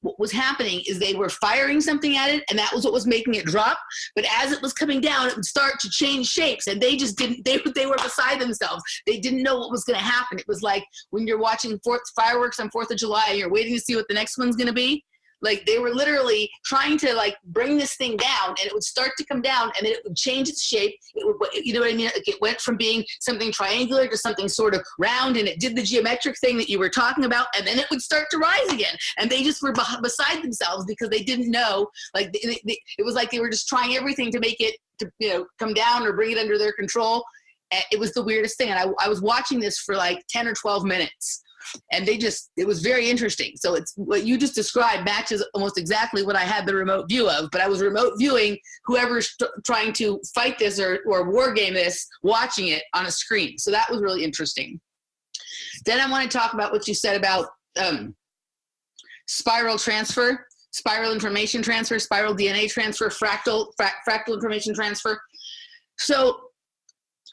what was happening is they were firing something at it, and that was what was making it drop. But as it was coming down, it would start to change shapes, and they just didn't, they were beside themselves. They didn't know what was going to happen. It was like when you're watching fireworks on 4th of July and you're waiting to see what the next one's going to be. Like they were literally trying to like bring this thing down, and it would start to come down, and then it would change its shape. It would, you know what I mean? Like it went from being something triangular to something sort of round, and it did the geometric thing that you were talking about, and then it would start to rise again. And they just were beside themselves because they didn't know. Like it was like they were just trying everything to make it to, you know, come down or bring it under their control. And it was the weirdest thing. And I was watching this for like 10 or 12 minutes. And it was very interesting. So it's what you just described matches almost exactly what I had the remote view of, but I was remote viewing whoever's trying to fight this or war game this, watching it on a screen. So that was really interesting. Then I want to talk about what you said about spiral transfer, spiral information transfer, spiral DNA transfer, fractal information transfer. So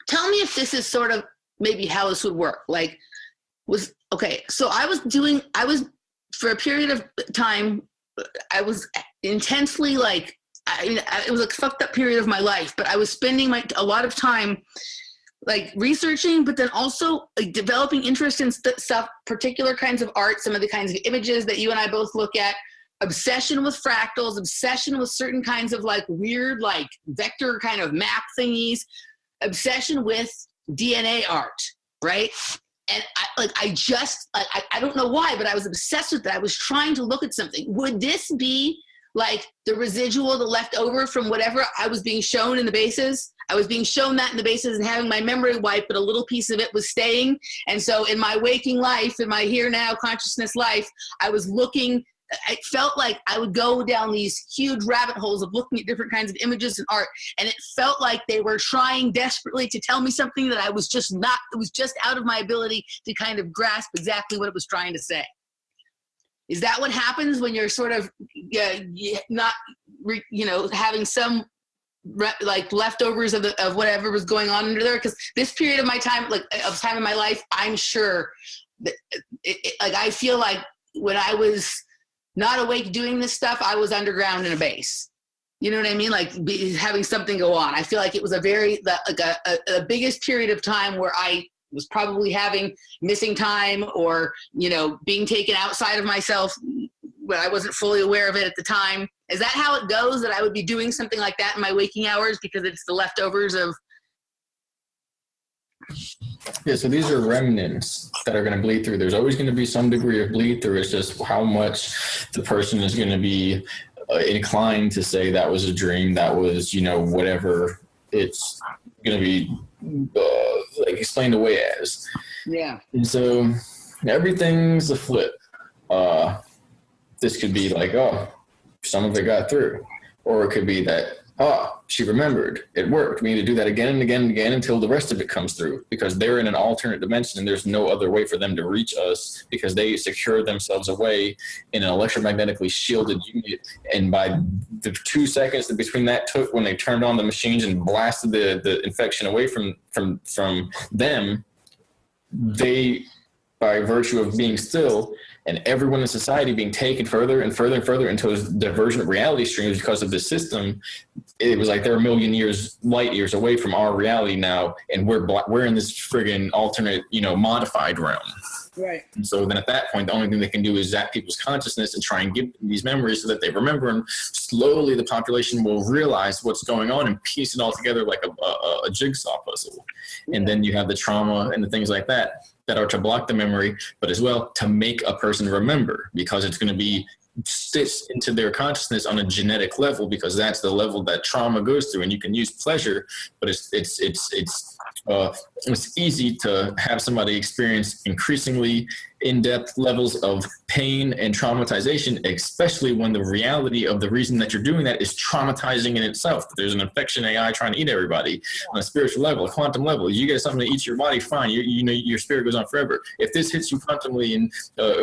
tell me if this is sort of maybe how this would work. Like, so I was for a period of time, I was intensely like, it was a fucked up period of my life, but I was spending a lot of time like researching, but then also like developing interest in stuff, particular kinds of art, some of the kinds of images that you and I both look at, obsession with fractals, obsession with certain kinds of like weird, like vector kind of map thingies, obsession with DNA art, right? And I don't know why, but I was obsessed with that. I was trying to look at something. Would this be like the residual, the leftover from whatever I was being shown in the bases? I was being shown that in the bases and having my memory wiped, but a little piece of it was staying. And so in my waking life, in my here now consciousness life, I was looking. It felt like I would go down these huge rabbit holes of looking at different kinds of images and art, and it felt like they were trying desperately to tell me something that I was just not, it was just out of my ability to kind of grasp exactly what it was trying to say. Is that what happens when you're sort of not, you know, having some like leftovers of whatever was going on under there? Because this period of my time, like of time in my life, I'm sure that like I feel like when I was not awake doing this stuff, I was underground in a base. You know what I mean? Like having something go on. I feel like it was a biggest period of time where I was probably having missing time or, you know, being taken outside of myself, but I wasn't fully aware of it at the time. Is that how it goes, that I would be doing something like that in my waking hours because it's the leftovers of? Yeah, so these are remnants that are going to bleed through. There's always going to be some degree of bleed through. It's just how much the person is going to be inclined to say that was a dream, that was, you know, whatever it's going to be like explained away as. Yeah. And so everything's a flip. This could be like, oh, some of it got through. Or it could be that, oh, she remembered. It worked. We need to do that again and again and again until the rest of it comes through, because they're in an alternate dimension and there's no other way for them to reach us because they secure themselves away in an electromagnetically shielded unit. And by the 2 seconds that between that took when they turned on the machines and blasted the infection away from them, they, by virtue of being still, and everyone in society being taken further and further and further into those divergent reality streams because of this system, it was like they're a million light years away from our reality now, and we're in this friggin' alternate, you know, modified realm. Right. And so then at that point, the only thing they can do is zap people's consciousness and try and give them these memories so that they remember, and slowly the population will realize what's going on and piece it all together like a jigsaw puzzle. Yeah. And then you have the trauma and the things like that are to block the memory, but as well to make a person remember, because it's going to be stitched into their consciousness on a genetic level, because that's the level that trauma goes through. And you can use pleasure, but it's it's easy to have somebody experience increasingly in-depth levels of pain and traumatization, especially when the reality of the reason that you're doing that is traumatizing in itself. There's an infection AI trying to eat everybody on a spiritual level, a quantum level. You get something that eats your body, fine. You know, your spirit goes on forever. If this hits you quantumly and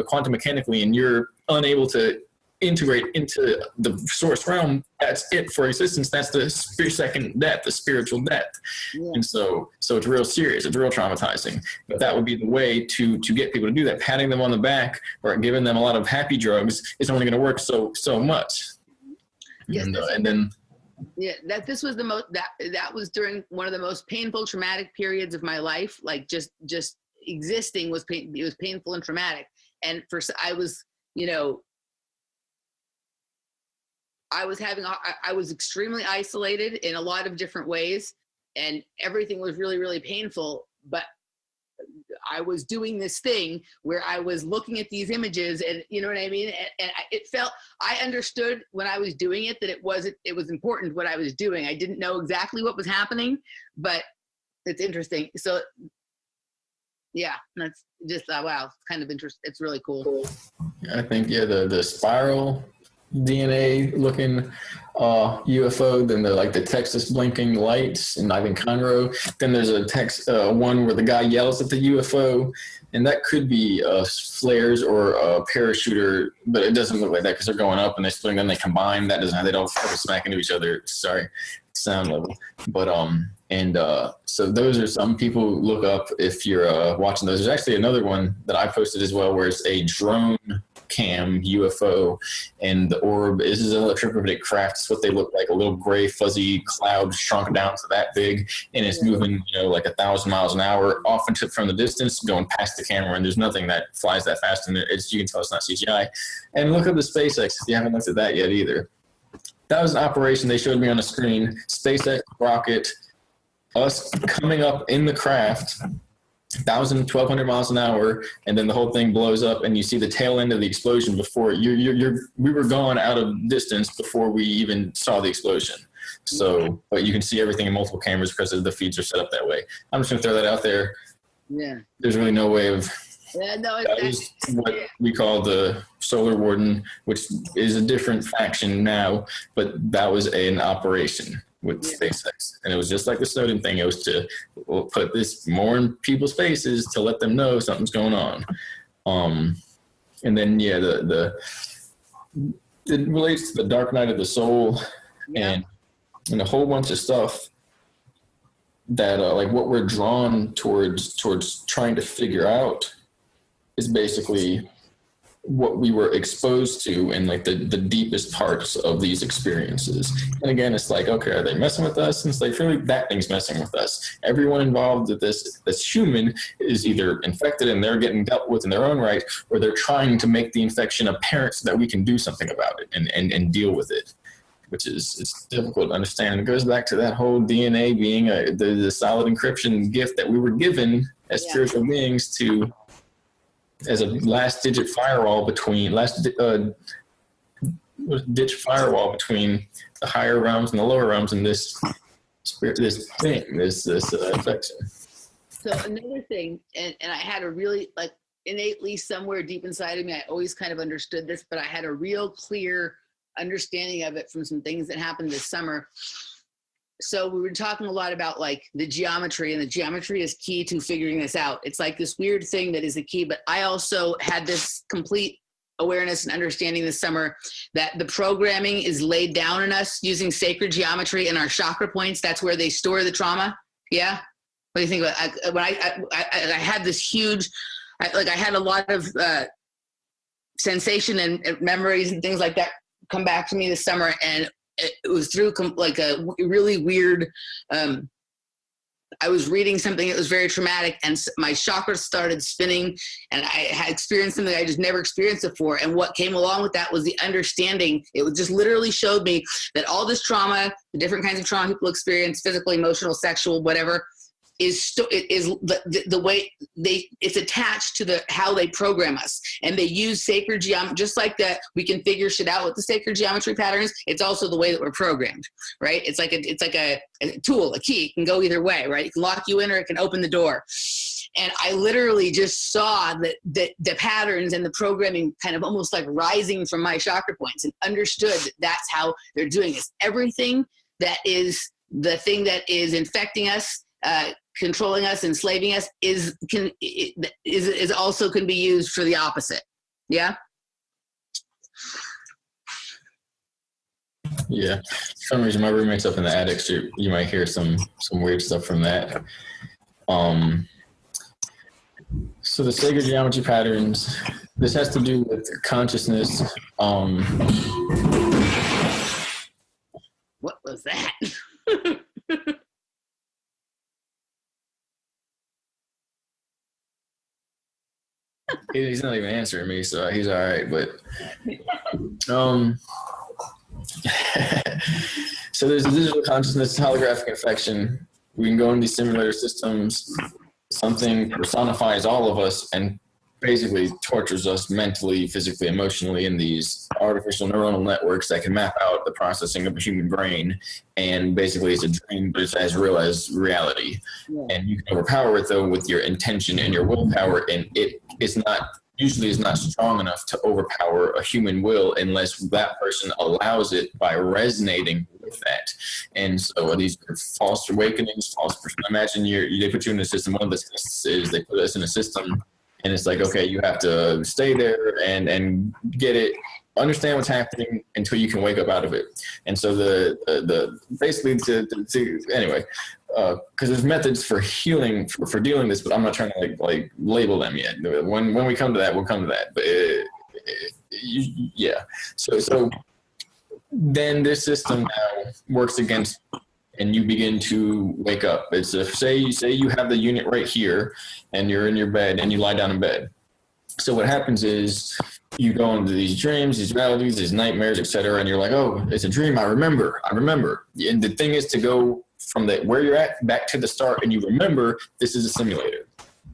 quantum mechanically, and you're unable to integrate into the source realm, that's it for existence. That's the second death, the spiritual death. Yeah. And so it's real serious. It's real traumatizing. But that would be the way to get people to do that. Patting them on the back or giving them a lot of happy drugs is only going to work so much. Yes, and then this was the most that was during one of the most painful, traumatic periods of my life. Like just existing was it was painful and traumatic. And I was, you know, I was extremely isolated in a lot of different ways, and everything was really, really painful. But I was doing this thing where I was looking at these images, and you know what I mean? And I understood when I was doing it that it was important what I was doing. I didn't know exactly what was happening, but it's interesting. So yeah, that's just, wow, it's kind of interesting. It's really cool. I think, the spiral DNA looking UFO, then the Texas blinking lights, and I think Conroe. Then there's a one where the guy yells at the UFO, and that could be flares or a parachuter, but it doesn't look like that because they're going up and they split, and then they combine. That doesn't, they don't smack into each other. Sorry, sound level. But so those are some people look up if you're watching those. There's actually another one that I posted as well, where it's a drone cam UFO, and the orb is an electromagnetic craft. It's what they look like, a little gray fuzzy cloud shrunk down to that big, and it's moving, like 1,000 miles an hour off into from the distance, going past the camera, and there's nothing that flies that fast, and you can tell it's not CGI. And look up the SpaceX if you haven't looked at that yet either. That was an operation they showed me on the screen. SpaceX rocket, us coming up in the craft, 1,000, 1,200 miles an hour, and then the whole thing blows up, and you see the tail end of the explosion before we were gone out of distance before we even saw the explosion. So, but you can see everything in multiple cameras because the feeds are set up that way. I'm just gonna throw that out there. Yeah. There's really no way of. Yeah, no, that is what we call the Solar Warden, which is a different faction now, but that was an operation with SpaceX, and it was just like the Snowden thing. It was to put this more in people's faces to let them know something's going on. And then it relates to the dark night of the soul, and a whole bunch of stuff that like what we're drawn towards trying to figure out is basically what we were exposed to in like the deepest parts of these experiences. And again, it's like, okay, are they messing with us? And it's like, really, that thing's messing with us. Everyone involved with this that's human is either infected and they're getting dealt with in their own right, or they're trying to make the infection apparent so that we can do something about it and deal with it, which is, it's difficult to understand. It goes back to that whole DNA being the solid encryption gift that we were given as spiritual beings as a last ditch firewall between the higher realms and the lower realms, and this infection. So another thing, and I had a really, like, innately somewhere deep inside of me, I always kind of understood this, but I had a real clear understanding of it from some things that happened this summer. So we were talking a lot about like the geometry, and the geometry is key to figuring this out. It's like this weird thing that is the key, but I also had this complete awareness and understanding this summer that the programming is laid down in us using sacred geometry and our chakra points. That's where they store the trauma. Yeah. What do you think about it? When I had this huge, I had a lot of sensation and memories and things like that come back to me this summer, and it was through like a really weird, I was reading something that was very traumatic, and my chakras started spinning, and I had experienced something I just never experienced before. And what came along with that was the understanding. It just literally showed me that all this trauma, the different kinds of trauma people experience, physical, emotional, sexual, whatever, is the way it's attached to how they program us, and they use sacred geometry, just like that. We can figure shit out with the sacred geometry patterns. It's also the way that we're programmed, right? It's like a tool, a key. It can go either way, right? It can lock you in or it can open the door. And I literally just saw that the patterns and the programming kind of almost like rising from my chakra points, and understood that that's how they're doing this. Everything that is the thing that is infecting us, controlling us, enslaving us, is also can be used for the opposite. Yeah. Yeah. For some reason, my roommate's up in the attic, so you might hear some weird stuff from that. So the sacred geometry patterns, this has to do with consciousness. What was that? He's not even answering me, so he's all right. But so there's a digital consciousness, holographic infection. We can go in these simulator systems. Something personifies all of us and basically tortures us mentally, physically, emotionally in these artificial neuronal networks that can map out the processing of a human brain. And basically it's a dream, but it's as real as reality. Yeah. And you can overpower it though with your intention and your willpower, and it is not strong enough to overpower a human will unless that person allows it by resonating with that. And so these are false awakenings, imagine they put you in a system. One of the tests is they put us in a system, and it's like, okay, you have to stay there and get it, understand what's happening until you can wake up out of it. And so basically anyway, because there's methods for healing for dealing this, but I'm not trying to like label them yet. When we come to that, we'll come to that. But yeah. So then this system now works against, and you begin to wake up. It's say you have the unit right here, and you're in your bed, and you lie down in bed. So what happens is you go into these dreams, these realities, these nightmares, etc., and you're like, oh, it's a dream. I remember. And the thing is to go from where you're at back to the start, and you remember this is a simulator.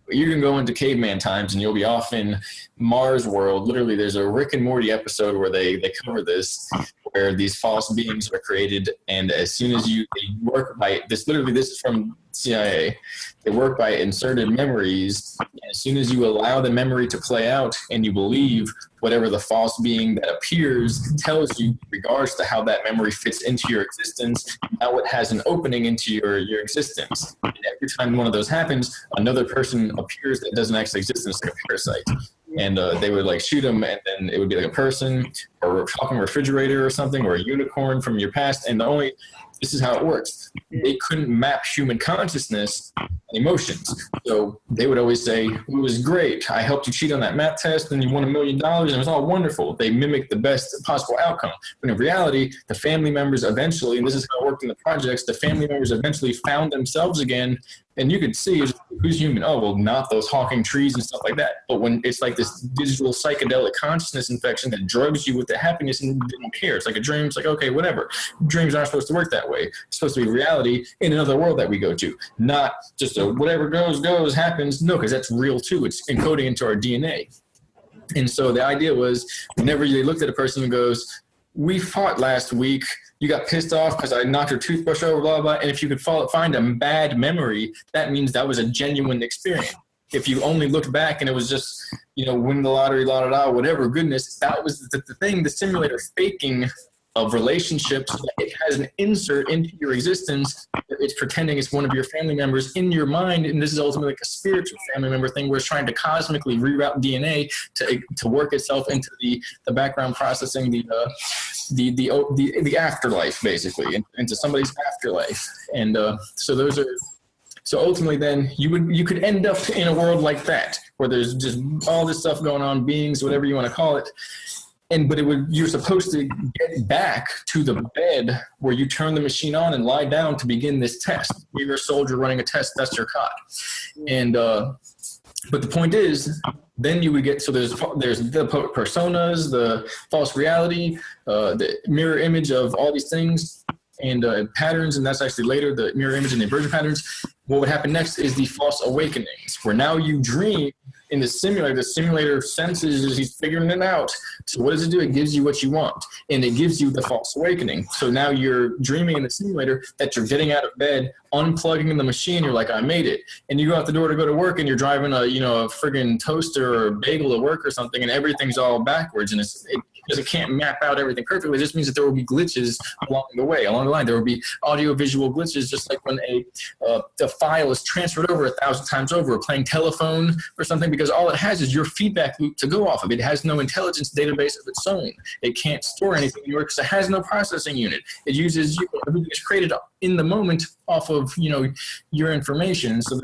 You can go into caveman times and you'll be off in Mars world. Literally, there's a Rick and Morty episode where they cover this, where these false beings are created, and as soon as they work by this, literally this is from CIA, they work by inserted memories, and as soon as you allow the memory to play out and you believe whatever the false being that appears tells you in regards to how that memory fits into your existence, now it has an opening into your existence. And every time one of those happens, another person appears that doesn't actually exist, and it's like a parasite. And they would like shoot them, and then it would be like a person or a talking refrigerator or something, or a unicorn from your past. And this is how it works. They couldn't map human consciousness and emotions. So they would always say, it was great. I helped you cheat on that math test and you won $1 million, and it was all wonderful. They mimicked the best possible outcome. But in reality, the family members eventually, and this is how it worked in the projects, the family members eventually found themselves again. And you could see who's human. Oh, well, not those hawking trees and stuff like that. But when it's like this digital psychedelic consciousness infection that drugs you with the happiness and you don't care. It's like a dream. It's like, okay, whatever. Dreams aren't supposed to work that way. It's supposed to be reality in another world that we go to. Not just whatever goes, happens. No, because that's real too. It's encoding into our DNA. And so the idea was whenever they looked at a person who goes, we fought last week, you got pissed off because I knocked your toothbrush over, blah, blah. And if you could find a bad memory, that means that was a genuine experience. If you only looked back and it was just, win the lottery, la, la, la, whatever goodness, that was the thing, the simulator faking of relationships. It has an insert into your existence. It's pretending it's one of your family members in your mind. And this is ultimately like a spiritual family member thing where it's trying to cosmically reroute DNA to work itself into the background processing, the afterlife, basically, into somebody's afterlife. And so ultimately then you could end up in a world like that where there's just all this stuff going on, beings, whatever you want to call it. But you're supposed to get back to the bed where you turn the machine on and lie down to begin this test. You're a soldier running a test, that's your cot. And but the point is, then you would get, so there's the personas, the false reality, the mirror image of all these things. and patterns, and that's actually later, the mirror image and the inversion patterns. What would happen next is the false awakenings, where now you dream in the simulator senses as he's figuring it out. So what does it do? It gives you what you want, and it gives you the false awakening. So now you're dreaming in the simulator that you're getting out of bed, unplugging the machine, you're like, I made it. And you go out the door to go to work, and you're driving a friggin' toaster or a bagel to work or something, and everything's all backwards, and because it can't map out everything perfectly, it just means that there will be glitches along the line. There will be audio-visual glitches, just like when a file is transferred over 1,000 times over, playing telephone or something, because all it has is your feedback loop to go off of. It has no intelligence database of its own. It can't store anything anywhere because it has no processing unit. It uses everything is created in the moment off of your information. So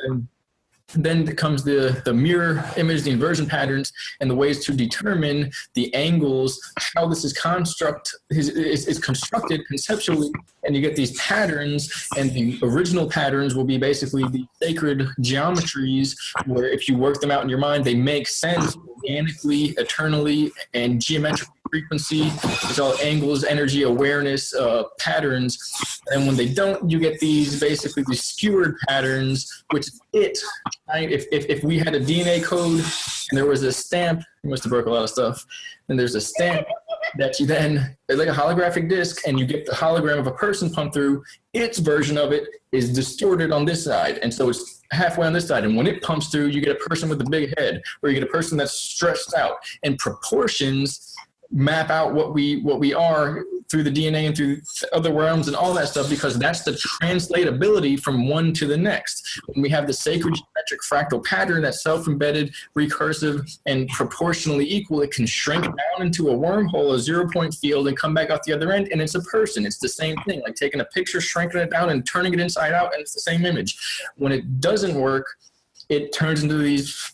then comes the mirror image, the inversion patterns, and the ways to determine the angles, how this is constructed conceptually, and you get these patterns, and the original patterns will be basically the sacred geometries, where if you work them out in your mind, they make sense organically, eternally, and geometric frequency. It's all angles, energy, awareness, patterns. And when they don't, you get these skewered patterns, which if we had a DNA code and there was a stamp, you must have broke a lot of stuff, and there's a stamp that you then, it's like a holographic disc, and you get the hologram of a person pumped through, its version of it is distorted on this side, and so it's halfway on this side, and when it pumps through, you get a person with a big head, or you get a person that's stretched out, and proportions map out what we are through the DNA and through other realms and all that stuff, because that's the translatability from one to the next. When we have the sacred geometric fractal pattern that's self-embedded, recursive, and proportionally equal, it can shrink down into a wormhole, a 0-point field, and come back out the other end, and it's a person. It's the same thing, like taking a picture, shrinking it down, and turning it inside out, and it's the same image. When it doesn't work, it turns into these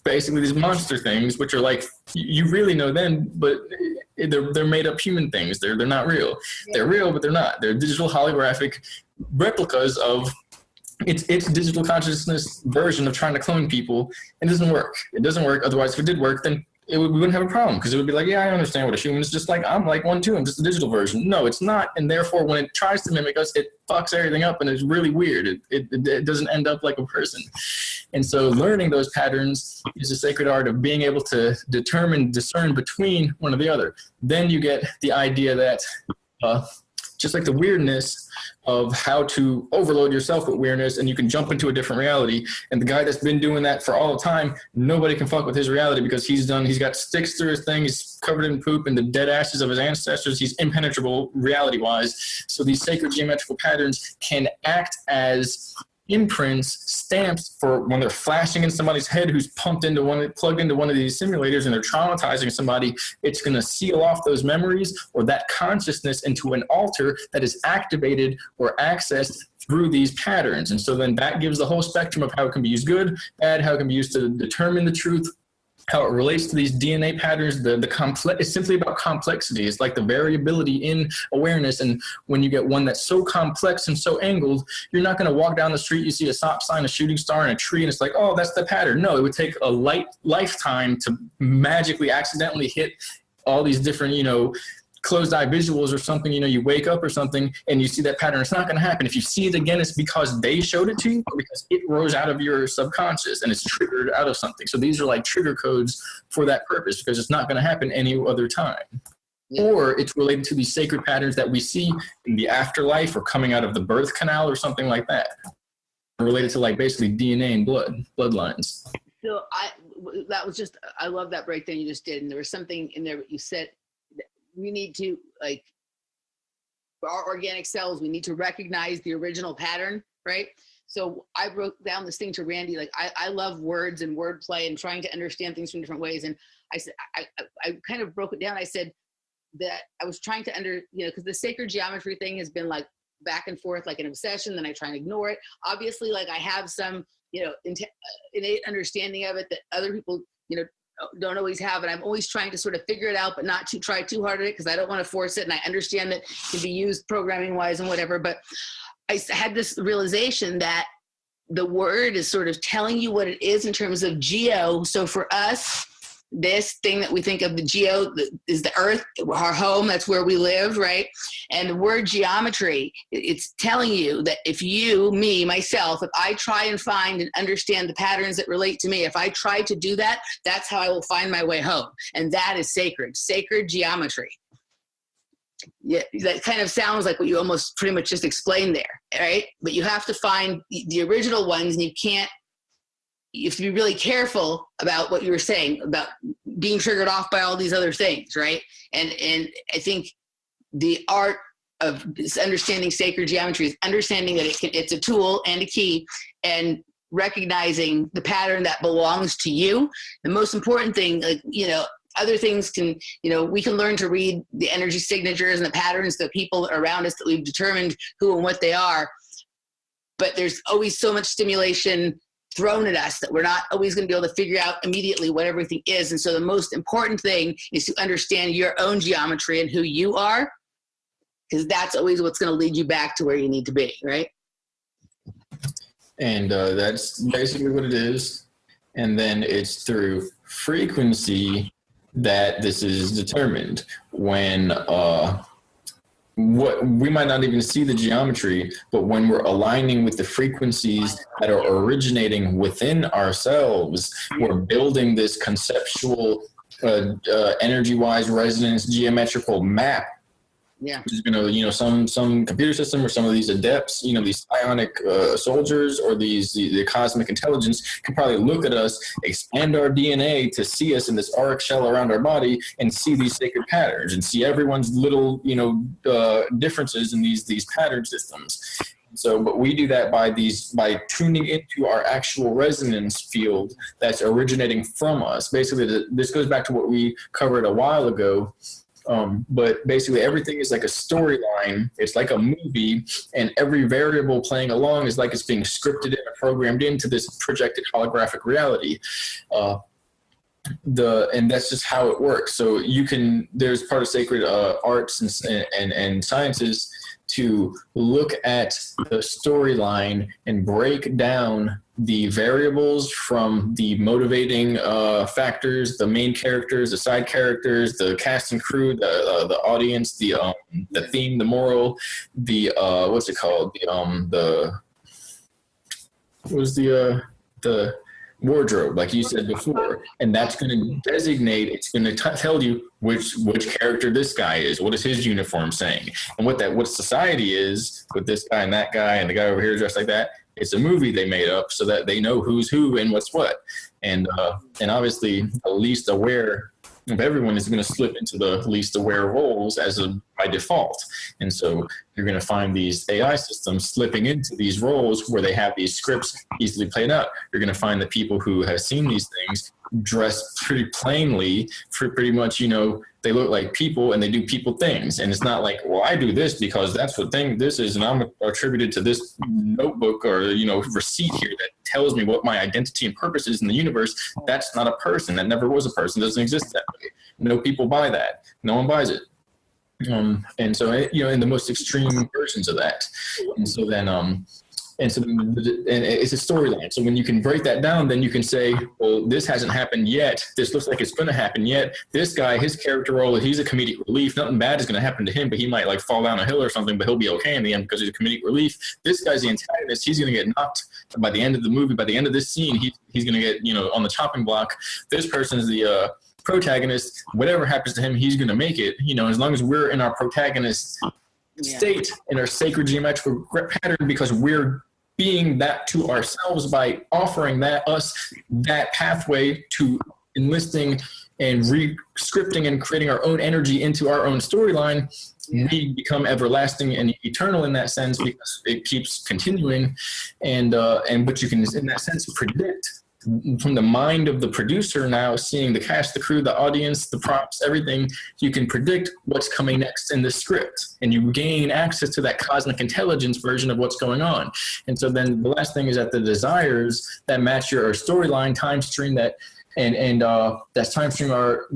monster things, which are like, you really know them, but they're made up human things. They're not real. Yeah. They're real, but they're not. They're digital holographic replicas of its digital consciousness version of trying to clone people. It doesn't work. It doesn't work. Otherwise, if it did work, then we wouldn't have a problem, because it would be like, yeah, I understand what a human is just like. I'm like one too. I'm just a digital version. No, it's not. And therefore, when it tries to mimic us, it fucks everything up, and it's really weird. It doesn't end up like a person. And so learning those patterns is a sacred art of being able to discern between one or the other. Then you get the idea that just like the weirdness of how to overload yourself with weirdness, and you can jump into a different reality. And the guy that's been doing that for all the time, nobody can fuck with his reality, because he's got sticks through his thing, he's covered in poop and the dead ashes of his ancestors, he's impenetrable reality-wise. So these sacred geometrical patterns can act as imprints, stamps, for when they're flashing in somebody's head who's plugged into one of these simulators, and they're traumatizing somebody. It's going to seal off those memories or that consciousness into an altar that is activated or accessed through these patterns. And so then that gives the whole spectrum of how it can be used good, bad, how it can be used to determine the truth, how it relates to these DNA patterns. It's simply about complexity. It's like the variability in awareness. And when you get one that's so complex and so angled, you're not going to walk down the street, you see a stop sign, a shooting star, and a tree, and it's like, oh, that's the pattern. No, it would take a lifetime to magically accidentally hit all these different, closed eye visuals or something. You wake up or something and you see that pattern. It's not going to happen. If you see it again, it's because they showed it to you, or because it rose out of your subconscious and it's triggered out of something. So these are like trigger codes for that purpose, because it's not going to happen any other time. Yeah. Or it's related to these sacred patterns that we see in the afterlife, or coming out of the birth canal or something like that, related to like basically DNA and bloodlines. So I love that breakdown you just did. And there was something in there that you said, we need to, like, for our organic cells, we need to recognize the original pattern, right? So I wrote down this thing to Randy, like, I love words and wordplay and trying to understand things from different ways. And I said, I kind of broke it down. I said that I was trying to because the sacred geometry thing has been like back and forth, like an obsession, then I try and ignore it. Obviously, like, I have some, innate understanding of it that other people, don't always have, and I'm always trying to sort of figure it out, but not to try too hard at it, because I don't want to force it. And I understand that it can be used programming wise and whatever, but I had this realization that the word is sort of telling you what it is in terms of geo. So for us, this thing that we think of, the geo is the earth, our home, that's where we live, right? And the word geometry, it's telling you that if you, me, myself, if I try and find and understand the patterns that relate to me, if I try to do that, that's how I will find my way home. And that is sacred geometry. Yeah, that kind of sounds like what you almost pretty much just explained there, right? But you have to find the original ones, and you have to be really careful about what you were saying about being triggered off by all these other things, right? And I think the art of understanding sacred geometry is understanding that it's a tool and a key, and recognizing the pattern that belongs to you. The most important thing, like, other things can, we can learn to read the energy signatures and the patterns, the people around us that we've determined who and what they are. But there's always so much stimulation thrown at us that we're not always going to be able to figure out immediately what everything is. And so the most important thing is to understand your own geometry and who you are, because that's always what's going to lead you back to where you need to be, right? And that's basically what it is. And then it's through frequency that this is determined. When what we might not even see the geometry, but when we're aligning with the frequencies that are originating within ourselves, we're building this conceptual energy-wise resonance geometrical map. Yeah. Which is going to, some computer system or some of these adepts, these psionic soldiers or the cosmic intelligence can probably look at us, expand our DNA to see us in this auric shell around our body and see these sacred patterns and see everyone's little, differences in these pattern systems. So, but we do that by tuning into our actual resonance field that's originating from us. Basically, this goes back to what we covered a while ago. But basically everything is like a storyline. It's like a movie, and every variable playing along is like it's being scripted and programmed into this projected holographic reality. And that's just how it works. So there's part of sacred arts and sciences to look at the storyline and break down the variables from the motivating factors, the main characters, the side characters, the cast and crew, the audience, the theme, the moral, the what's it called? The wardrobe, like you said before, and that's going to designate. It's going to tell you which character this guy is. What is his uniform saying? And what society is with this guy and that guy and the guy over here dressed like that. It's a movie they made up so that they know who's who and what's what. And obviously, the least aware of everyone is going to slip into the least aware roles by default. And so you're going to find these AI systems slipping into these roles where they have these scripts easily played out. You're going to find the people who have seen these things dressed pretty plainly, for pretty much, they look like people and they do people things. And it's not like, well, I do this because that's what this is, and I'm attributed to this notebook or, receipt here that tells me what my identity and purpose is in the universe. That's not a person. That never was a person. It doesn't exist that way. No people buy that. No one buys it. And so, in the most extreme versions of that. And so then, and it's a storyline. So when you can break that down, then you can say, well, this hasn't happened yet. This looks like it's going to happen yet. This guy, his character role, he's a comedic relief. Nothing bad is going to happen to him, but he might like fall down a hill or something, but he'll be okay in the end because he's a comedic relief. This guy's the antagonist. He's going to get knocked by the end of the movie. By the end of this scene, he's going to get, on the chopping block. This person is the protagonist. Whatever happens to him, he's going to make it, as long as we're in our protagonist state, in our sacred geometrical pattern, because we're being that to ourselves by offering that pathway to enlisting and re-scripting and creating our own energy into our own storyline. We become everlasting and eternal in that sense because it keeps continuing, but you can, in that sense, predict from the mind of the producer now, seeing the cast, the crew, the audience, the props, everything, you can predict what's coming next in the script, and you gain access to that cosmic intelligence version of what's going on. And so then the last thing is that the desires that match your storyline time stream that, and that time stream are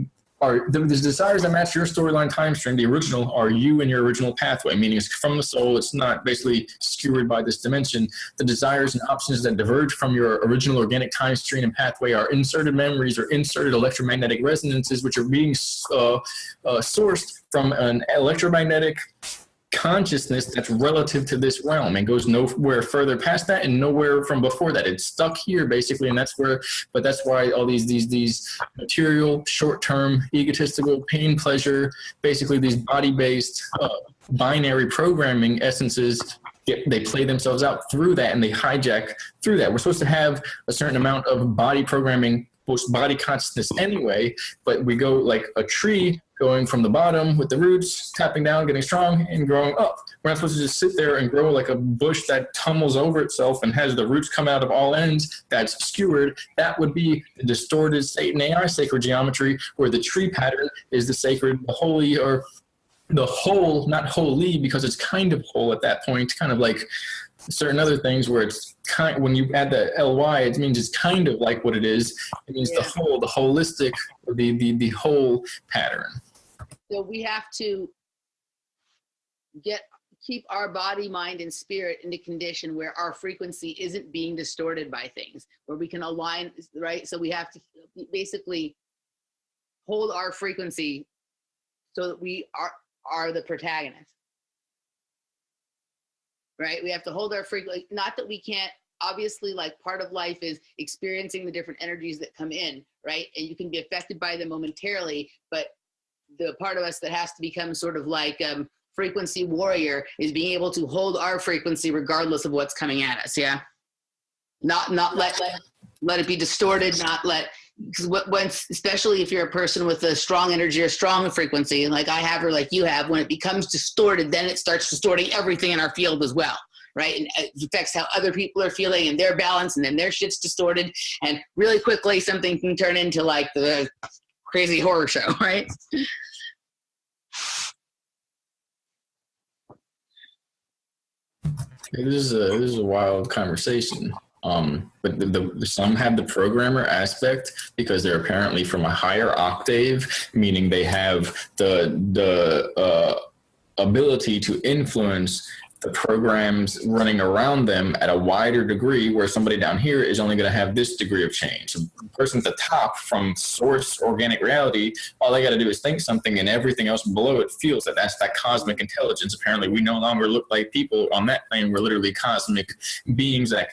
are the desires that match your storyline time stream, the original, are you and your original pathway, meaning it's from the soul. It's not basically skewered by this dimension. The desires and options that diverge from your original organic time stream and pathway are inserted memories or inserted electromagnetic resonances, which are being sourced from an electromagnetic consciousness that's relative to this realm and goes nowhere further past that and nowhere from before that. It's stuck here basically, and that's why all these material, short-term, egotistical, pain, pleasure, basically these body-based binary programming essences, they play themselves out through that, and they hijack through that. We're supposed to have a certain amount of body programming, body consciousness anyway, but we go like a tree, going from the bottom with the roots, tapping down, getting strong, and growing up. We're not supposed to just sit there and grow like a bush that tumbles over itself and has the roots come out of all ends that's skewered. That would be the distorted Satan AI sacred geometry, where the tree pattern is the sacred, the holy, or the whole, not holy, because it's kind of whole at that point, kind of like certain other things where it's kind, when you add the ly, it means it's kind of like what it is. It means the whole, the holistic, the whole pattern. So we have to keep our body, mind, and spirit in a condition where our frequency isn't being distorted by things, where we can align, right? So we have to basically hold our frequency so that we are the protagonist, right? We have to hold our frequency, not that we can't, obviously, like, part of life is experiencing the different energies that come in, right? And you can be affected by them momentarily, but the part of us that has to become sort of like frequency warrior is being able to hold our frequency regardless of what's coming at us. Yeah. Not let it be distorted, not let, because once, especially if you're a person with a strong energy or strong frequency, and like I have or like you have, when it becomes distorted, then it starts distorting everything in our field as well. Right. And it affects how other people are feeling and their balance, and then their shit's distorted. And really quickly, something can turn into like the crazy horror show, right? This is a wild conversation. But some have the programmer aspect because they're apparently from a higher octave, meaning they have the ability to influence the programs running around them at a wider degree, where somebody down here is only going to have this degree of change. So the person at the top from source organic reality, all they got to do is think something, and everything else below it feels that. That's that cosmic intelligence. Apparently we no longer look like people on that plane. We're literally cosmic beings that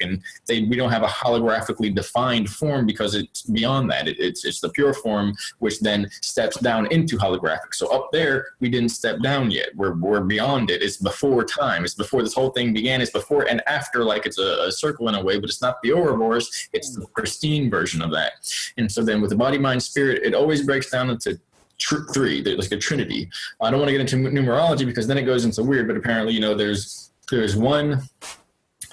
we don't have a holographically defined form, because it's beyond that. It's the pure form, which then steps down into holographic. So up there, we didn't step down yet. We're beyond it. It's before time. It's before this whole thing began. It's before and after, like it's a circle in a way, but it's not the Ouroboros. It's the pristine version of that. And so then with the body, mind, spirit, it always breaks down into three. There's like a trinity. I don't want to get into numerology because then it goes into weird, but apparently, there's 1,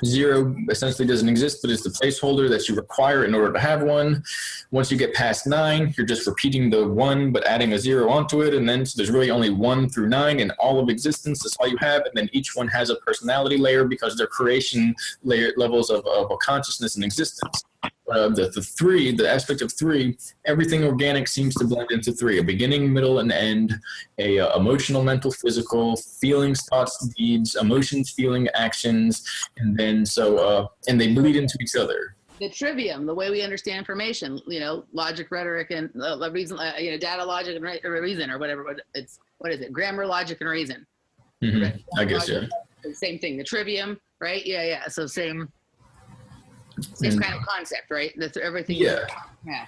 0 essentially doesn't exist, but it's the placeholder that you require in order to have one. Once you get past 9, you're just repeating the 1 but adding a 0 onto it, and then so there's really only 1 through 9 in all of existence. That's all you have, and then each one has a personality layer because they're creation levels of a consciousness and existence. The 3, the aspect of 3, everything organic seems to blend into 3: a beginning, middle, and end, emotional, mental, physical, feelings, thoughts, deeds, emotions, feeling, actions, and then and they bleed into each other. The trivium, the way we understand information, logic, rhetoric, and reason, data, logic, and reason, or whatever. What is it? Grammar, logic, and reason. Mm-hmm. Right? I guess, logic, yeah. Same thing. The trivium, right? Yeah. So same kind of concept, right? Everything. Yeah. Yeah.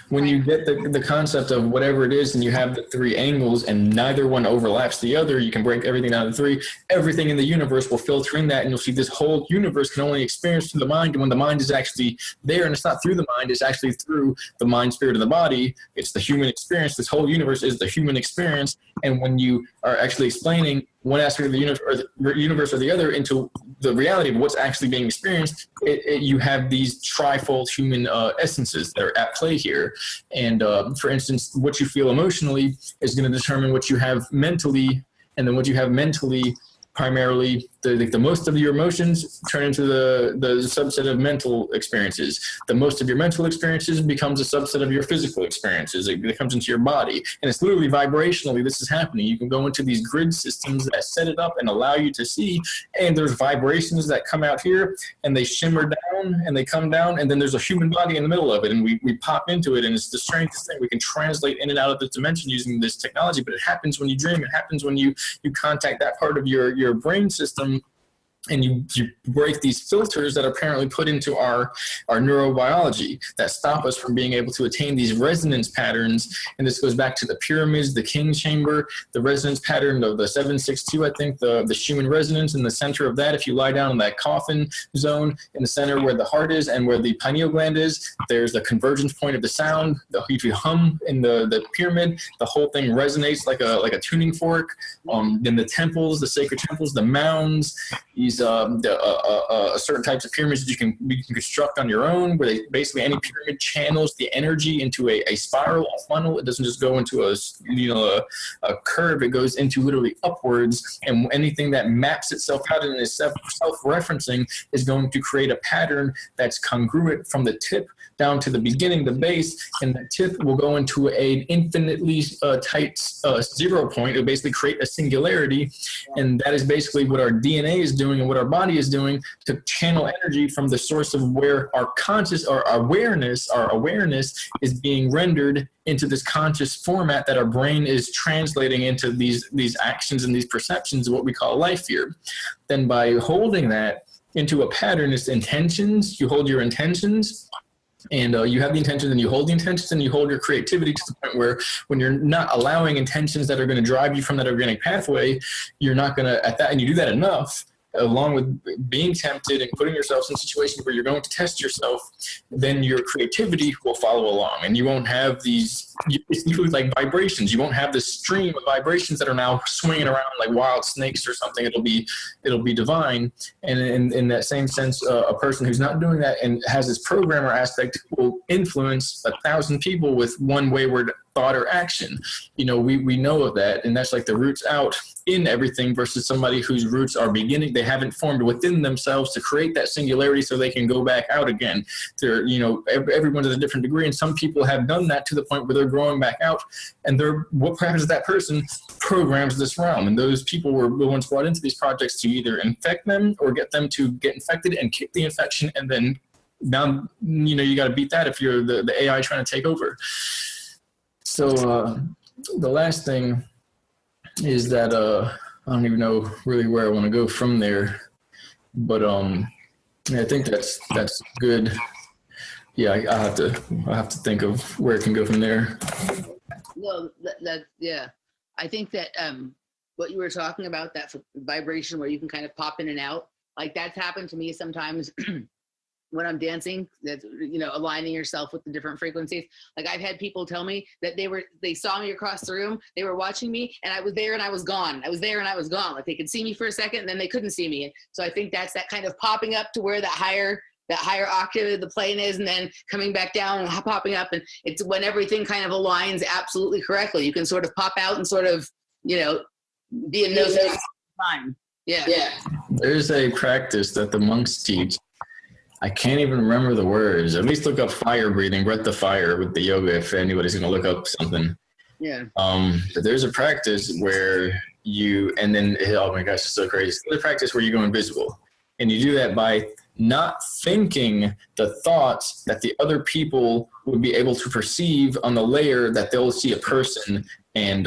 When you get the concept of whatever it is, and you have the 3 angles, and neither one overlaps the other, you can break everything down to 3. Everything in the universe will filter in that, and you'll see this whole universe can only experience through the mind. And when the mind is actually there, and it's not through the mind, it's actually through the mind, spirit, and the body. It's the human experience. This whole universe is the human experience. And when you are actually explaining one aspect of the universe or the other into the reality of what's actually being experienced, you have these trifold human essences that are at play here. And for instance, what you feel emotionally is going to determine what you have mentally, and then what you have mentally primarily the most of your emotions turn into the subset of mental experiences. The most of your mental experiences becomes a subset of your physical experiences. It comes into your body. And it's literally vibrationally this is happening. You can go into these grid systems that set it up and allow you to see, and there's vibrations that come out here and they shimmer down and they come down, and then there's a human body in the middle of it, and we pop into it, and it's the strangest thing. We can translate in and out of this dimension using this technology, but it happens when you dream. It happens when you contact that part of your brain system, and you break these filters that are apparently put into our neurobiology that stop us from being able to attain these resonance patterns. And this goes back to the pyramids, the king chamber, the resonance pattern of the 762, I think, the Schumann resonance in the center of that. If you lie down in that coffin zone in the center where the heart is and where the pineal gland is, there's the convergence point of the sound. If you hum in the pyramid, the whole thing resonates like a tuning fork. Then the temples, the sacred temples, the mounds, certain types of pyramids that you can construct on your own, where they basically any pyramid channels the energy into a spiral, a funnel. It doesn't just go into a curve. It goes into literally upwards, and anything that maps itself out and is self-referencing is going to create a pattern that's congruent from the tip down to the beginning, the base, and the tip will go into an infinitely tight 0 point. It'll basically create a singularity, and that is basically what our DNA is doing and what our body is doing to channel energy from the source of where our awareness is being rendered into this conscious format that our brain is translating into these actions and these perceptions of what we call life here. Then by holding that into a pattern, it's intentions. You hold your intentions, and you have the intentions, and you hold the intentions, and you hold your creativity to the point where when you're not allowing intentions that are going to drive you from that organic pathway, you're not going to, and you do that enough, along with being tempted and putting yourself in situations where you're going to test yourself, then your creativity will follow along, and you won't have it's usually like vibrations. You won't have this stream of vibrations that are now swinging around like wild snakes or something. It'll be divine. And in that same sense, a person who's not doing that and has this programmer aspect will influence 1,000 people with one wayward thought or action. We know of that, and that's like the roots out in everything versus somebody whose roots are beginning. They haven't formed within themselves to create that singularity so they can go back out again. Everyone's at a different degree, and some people have done that to the point where they're growing back out, and what happens is that person programs this realm, and those people were the ones brought into these projects to either infect them or get them to get infected and kick the infection, and then now you got to beat that if you're the AI trying to take over. So the last thing is that I don't even know really where I want to go from there, but I think that's good. Yeah, I have to think of where it can go from there. No, yeah. I think that what you were talking about, that vibration where you can kind of pop in and out, like that's happened to me sometimes when I'm dancing. That's aligning yourself with the different frequencies. Like I've had people tell me that they saw me across the room, they were watching me, and I was there and I was gone. I was there and I was gone. Like they could see me for a second and then they couldn't see me. And so I think that's that kind of popping up to where that higher octave of the plane is, and then coming back down and popping up, and it's when everything kind of aligns absolutely correctly. You can sort of pop out and sort of, be in no space time. Yeah. There's a practice that the monks teach. I can't even remember the words. At least look up fire breathing, breath of fire with the yoga if anybody's going to look up something. Yeah. But there's a practice where oh my gosh, it's so crazy. There's a practice where you go invisible, and you do that by not thinking the thoughts that the other people would be able to perceive on the layer that they'll see a person, and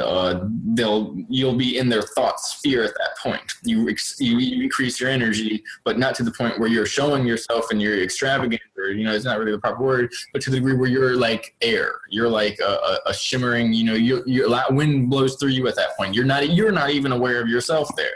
you'll be in their thought sphere at that point. You increase your energy, but not to the point where you're showing yourself and you're extravagant, or it's not really the proper word, but to the degree where you're like air. You're like a shimmering. Wind blows through you at that point. You're not even aware of yourself there.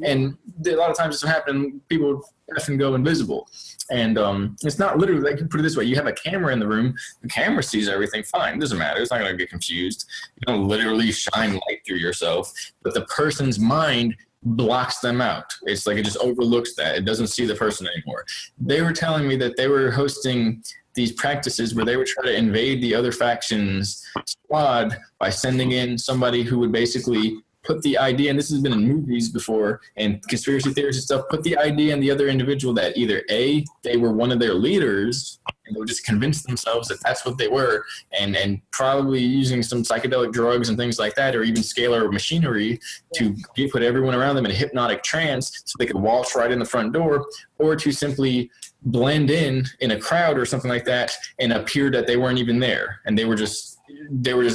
And a lot of times this will happen. People often go invisible. And it's not literally, like, put it this way, you have a camera in the room, the camera sees everything fine, it doesn't matter, it's not going to get confused. You don't literally shine light through yourself, but the person's mind blocks them out. It's like it just overlooks that. It doesn't see the person anymore. They were telling me that they were hosting these practices where they would try to invade the other faction's squad by sending in somebody who would basically put the idea, and this has been in movies before and conspiracy theories and stuff, put the idea in the other individual that either A, they were one of their leaders and they would just convince themselves that that's what they were, and probably using some psychedelic drugs and things like that, or even scalar machinery to put everyone around them in a hypnotic trance so they could waltz right in the front door, or to simply blend in a crowd or something like that and appear that they weren't even there, and they were just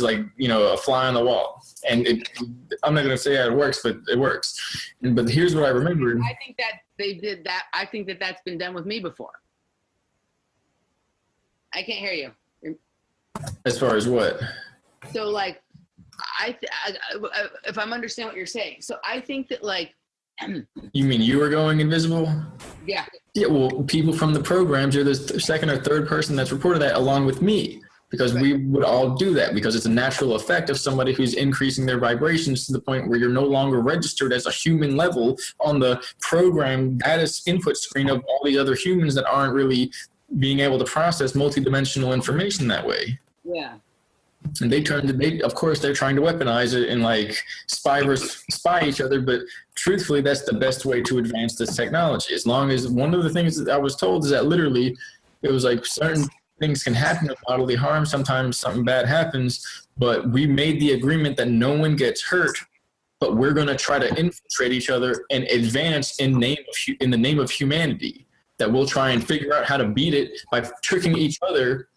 like, you know, a fly on the wall. And I'm not going to say how it works, but it works. But here's what I remembered. I think that they did that. I think that that's been done with me before. I can't hear you. As far as what? So like, if I'm understanding what you're saying, so I think that like. You mean you were going invisible? Yeah. Yeah, well, people from the programs, you're the second or third person that's reported that along with me. Because we would all do that, because it's a natural effect of somebody who's increasing their vibrations to the point where you're no longer registered as a human level on the program data input screen of all these other humans that aren't really being able to process multidimensional information that way. Yeah. And of course, they're trying to weaponize it and like spy each other. But truthfully, that's the best way to advance this technology. As long as one of the things that I was told is that literally it was like certain things can happen with bodily harm. Sometimes something bad happens, but we made the agreement that no one gets hurt, but we're going to try to infiltrate each other and advance in the name of humanity. That we'll try and figure out how to beat it by tricking each other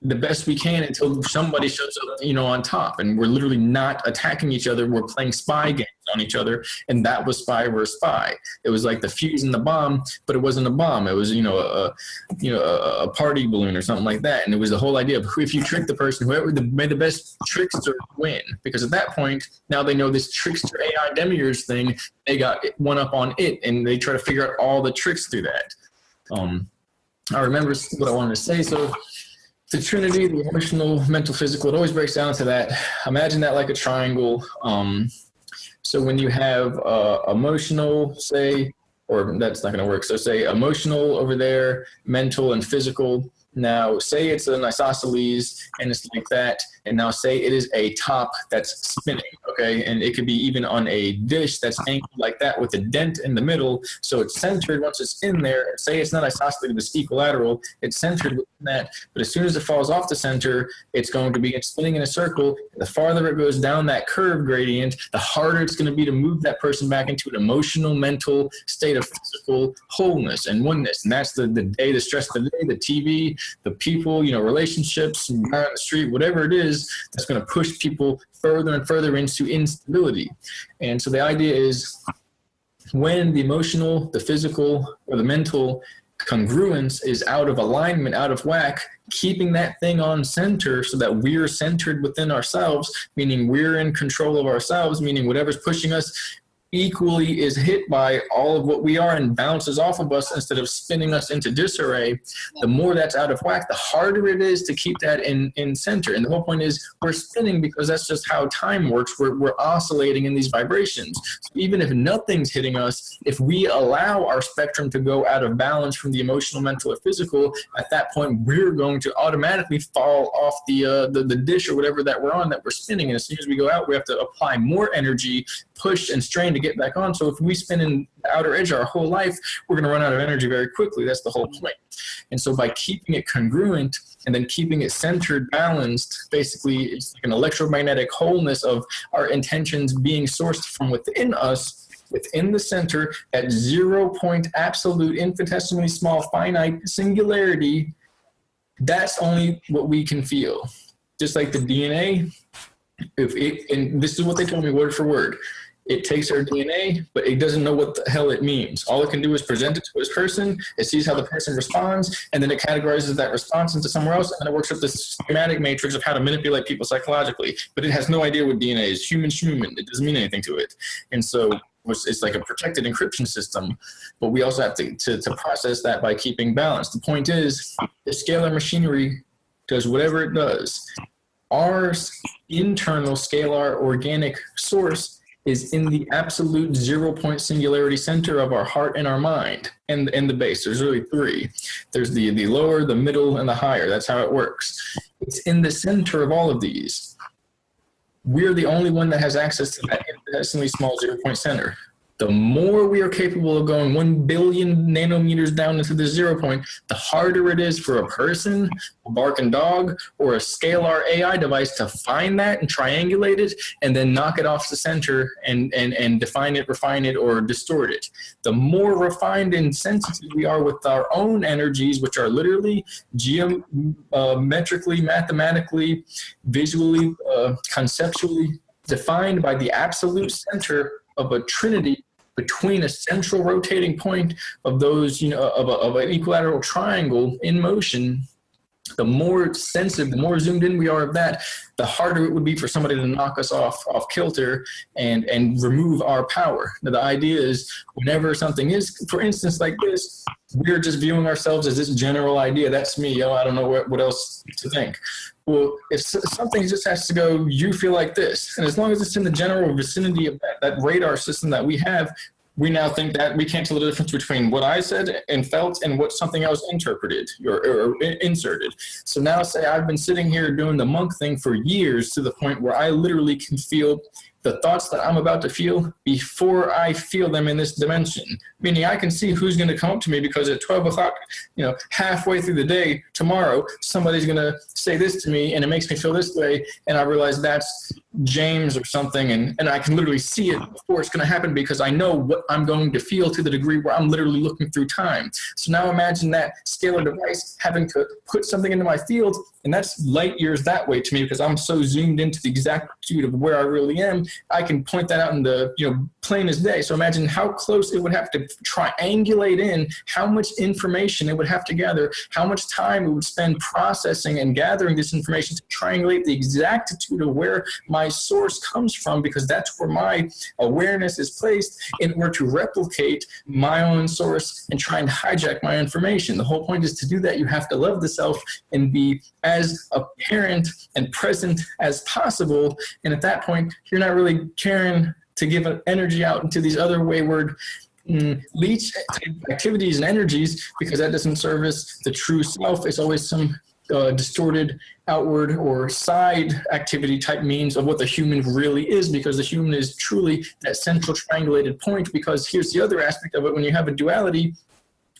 the best we can until somebody shows up, you know, on top. And we're literally not attacking each other. We're playing spy games on each other. And that was spy versus spy. It was like the fuse and the bomb, but it wasn't a bomb. It was, a party balloon or something like that. And it was the whole idea of if you trick the person, whoever made the best trickster win. Because at that point, now they know this trickster AI demiurge thing, they got one up on it, and they try to figure out all the tricks through that. I remember what I wanted to say. So the Trinity, the emotional, mental, physical, it always breaks down to that. Imagine that like a triangle. So when you have emotional, say, or that's not going to work. So say emotional over there, mental and physical. Now say it's an isosceles and it's like that. And now say it is a top that's spinning, okay? And it could be even on a dish that's angled like that with a dent in the middle. So it's centered once it's in there. Say it's not isosceles, it's equilateral. It's centered within that. But as soon as it falls off the center, it's going to begin spinning in a circle. The farther it goes down that curve gradient, the harder it's going to be to move that person back into an emotional, mental state of physical wholeness and oneness. And that's the day, the stress of the day, the TV, the people, relationships, on the street, whatever it is, that's going to push people further and further into instability. And so the idea is when the emotional, the physical, or the mental congruence is out of alignment, out of whack, keeping that thing on center so that we're centered within ourselves, meaning we're in control of ourselves, meaning whatever's pushing us equally is hit by all of what we are and bounces off of us instead of spinning us into disarray. The more that's out of whack, the harder it is to keep that in center. And the whole point is we're spinning because that's just how time works. We're oscillating in these vibrations. So even if nothing's hitting us, if we allow our spectrum to go out of balance from the emotional, mental, or physical, at that point we're going to automatically fall off the dish or whatever that we're on that we're spinning. And as soon as we go out, we have to apply more energy, push and strain to get back on. So if we spin in the outer edge our whole life, we're going to run out of energy very quickly. That's the whole point. And so by keeping it congruent and then keeping it centered, balanced, basically it's like an electromagnetic wholeness of our intentions being sourced from within us, within the center, at 0 point absolute infinitesimally small finite singularity. That's only what we can feel. Just like the DNA, and this is what they told me word for word. It takes our DNA, but it doesn't know what the hell it means. All it can do is present it to its person. It sees how the person responds, and then it categorizes that response into somewhere else, and then it works with this schematic matrix of how to manipulate people psychologically. But it has no idea what DNA is. Human. It doesn't mean anything to it. And so it's like a protected encryption system, but we also have to process that by keeping balance. The point is, the scalar machinery does whatever it does. Our internal scalar organic source is in the absolute 0 point singularity center of our heart and our mind, and the base. There's really three. There's the lower, the middle, and the higher. That's how it works. It's in the center of all of these. We're the only one that has access to that infinitesimally small 0-point center. The more we are capable of going 1 billion nanometers down into the 0 point, the harder it is for a person, a barking dog, or a scalar AI device to find that and triangulate it and then knock it off the center and define it, refine it, or distort it. The more refined and sensitive we are with our own energies, which are literally geometrically, mathematically, visually, conceptually defined by the absolute center of a trinity between a central rotating point of those, of an equilateral triangle in motion, the more sensitive, the more zoomed in we are of that, the harder it would be for somebody to knock us off kilter and remove our power. Now, the idea is whenever something is, for instance, like this, we're just viewing ourselves as this general idea. That's me. I don't know what else to think. Well, if something just has to go, you feel like this. And as long as it's in the general vicinity of that radar system that we have, we now think that we can't tell the difference between what I said and felt and what something else interpreted or inserted. So now say I've been sitting here doing the monk thing for years to the point where I literally can feel the thoughts that I'm about to feel before I feel them in this dimension. Meaning I can see who's going to come up to me because at 12 o'clock, halfway through the day tomorrow, somebody's going to say this to me and it makes me feel this way. And I realize that's James or something. And I can literally see it before it's going to happen because I know what I'm going to feel to the degree where I'm literally looking through time. So now imagine that scalar device having to put something into my field, and that's light years that way to me because I'm so zoomed into the exactitude of where I really am. I can point that out in the plain as day. So imagine how close it would have to triangulate in, how much information it would have to gather, how much time it would spend processing and gathering this information to triangulate the exactitude of where my source comes from, because that's where my awareness is placed in order to replicate my own source and try and hijack my information. The whole point is to do that, you have to love the self and be as apparent and present as possible. And at that point, you're not really caring to give energy out into these other wayward leech activities and energies, because that doesn't service the true self. It's always some distorted outward or side activity type means of what the human really is, because the human is truly that central triangulated point. Because here's the other aspect of it: when you have a duality,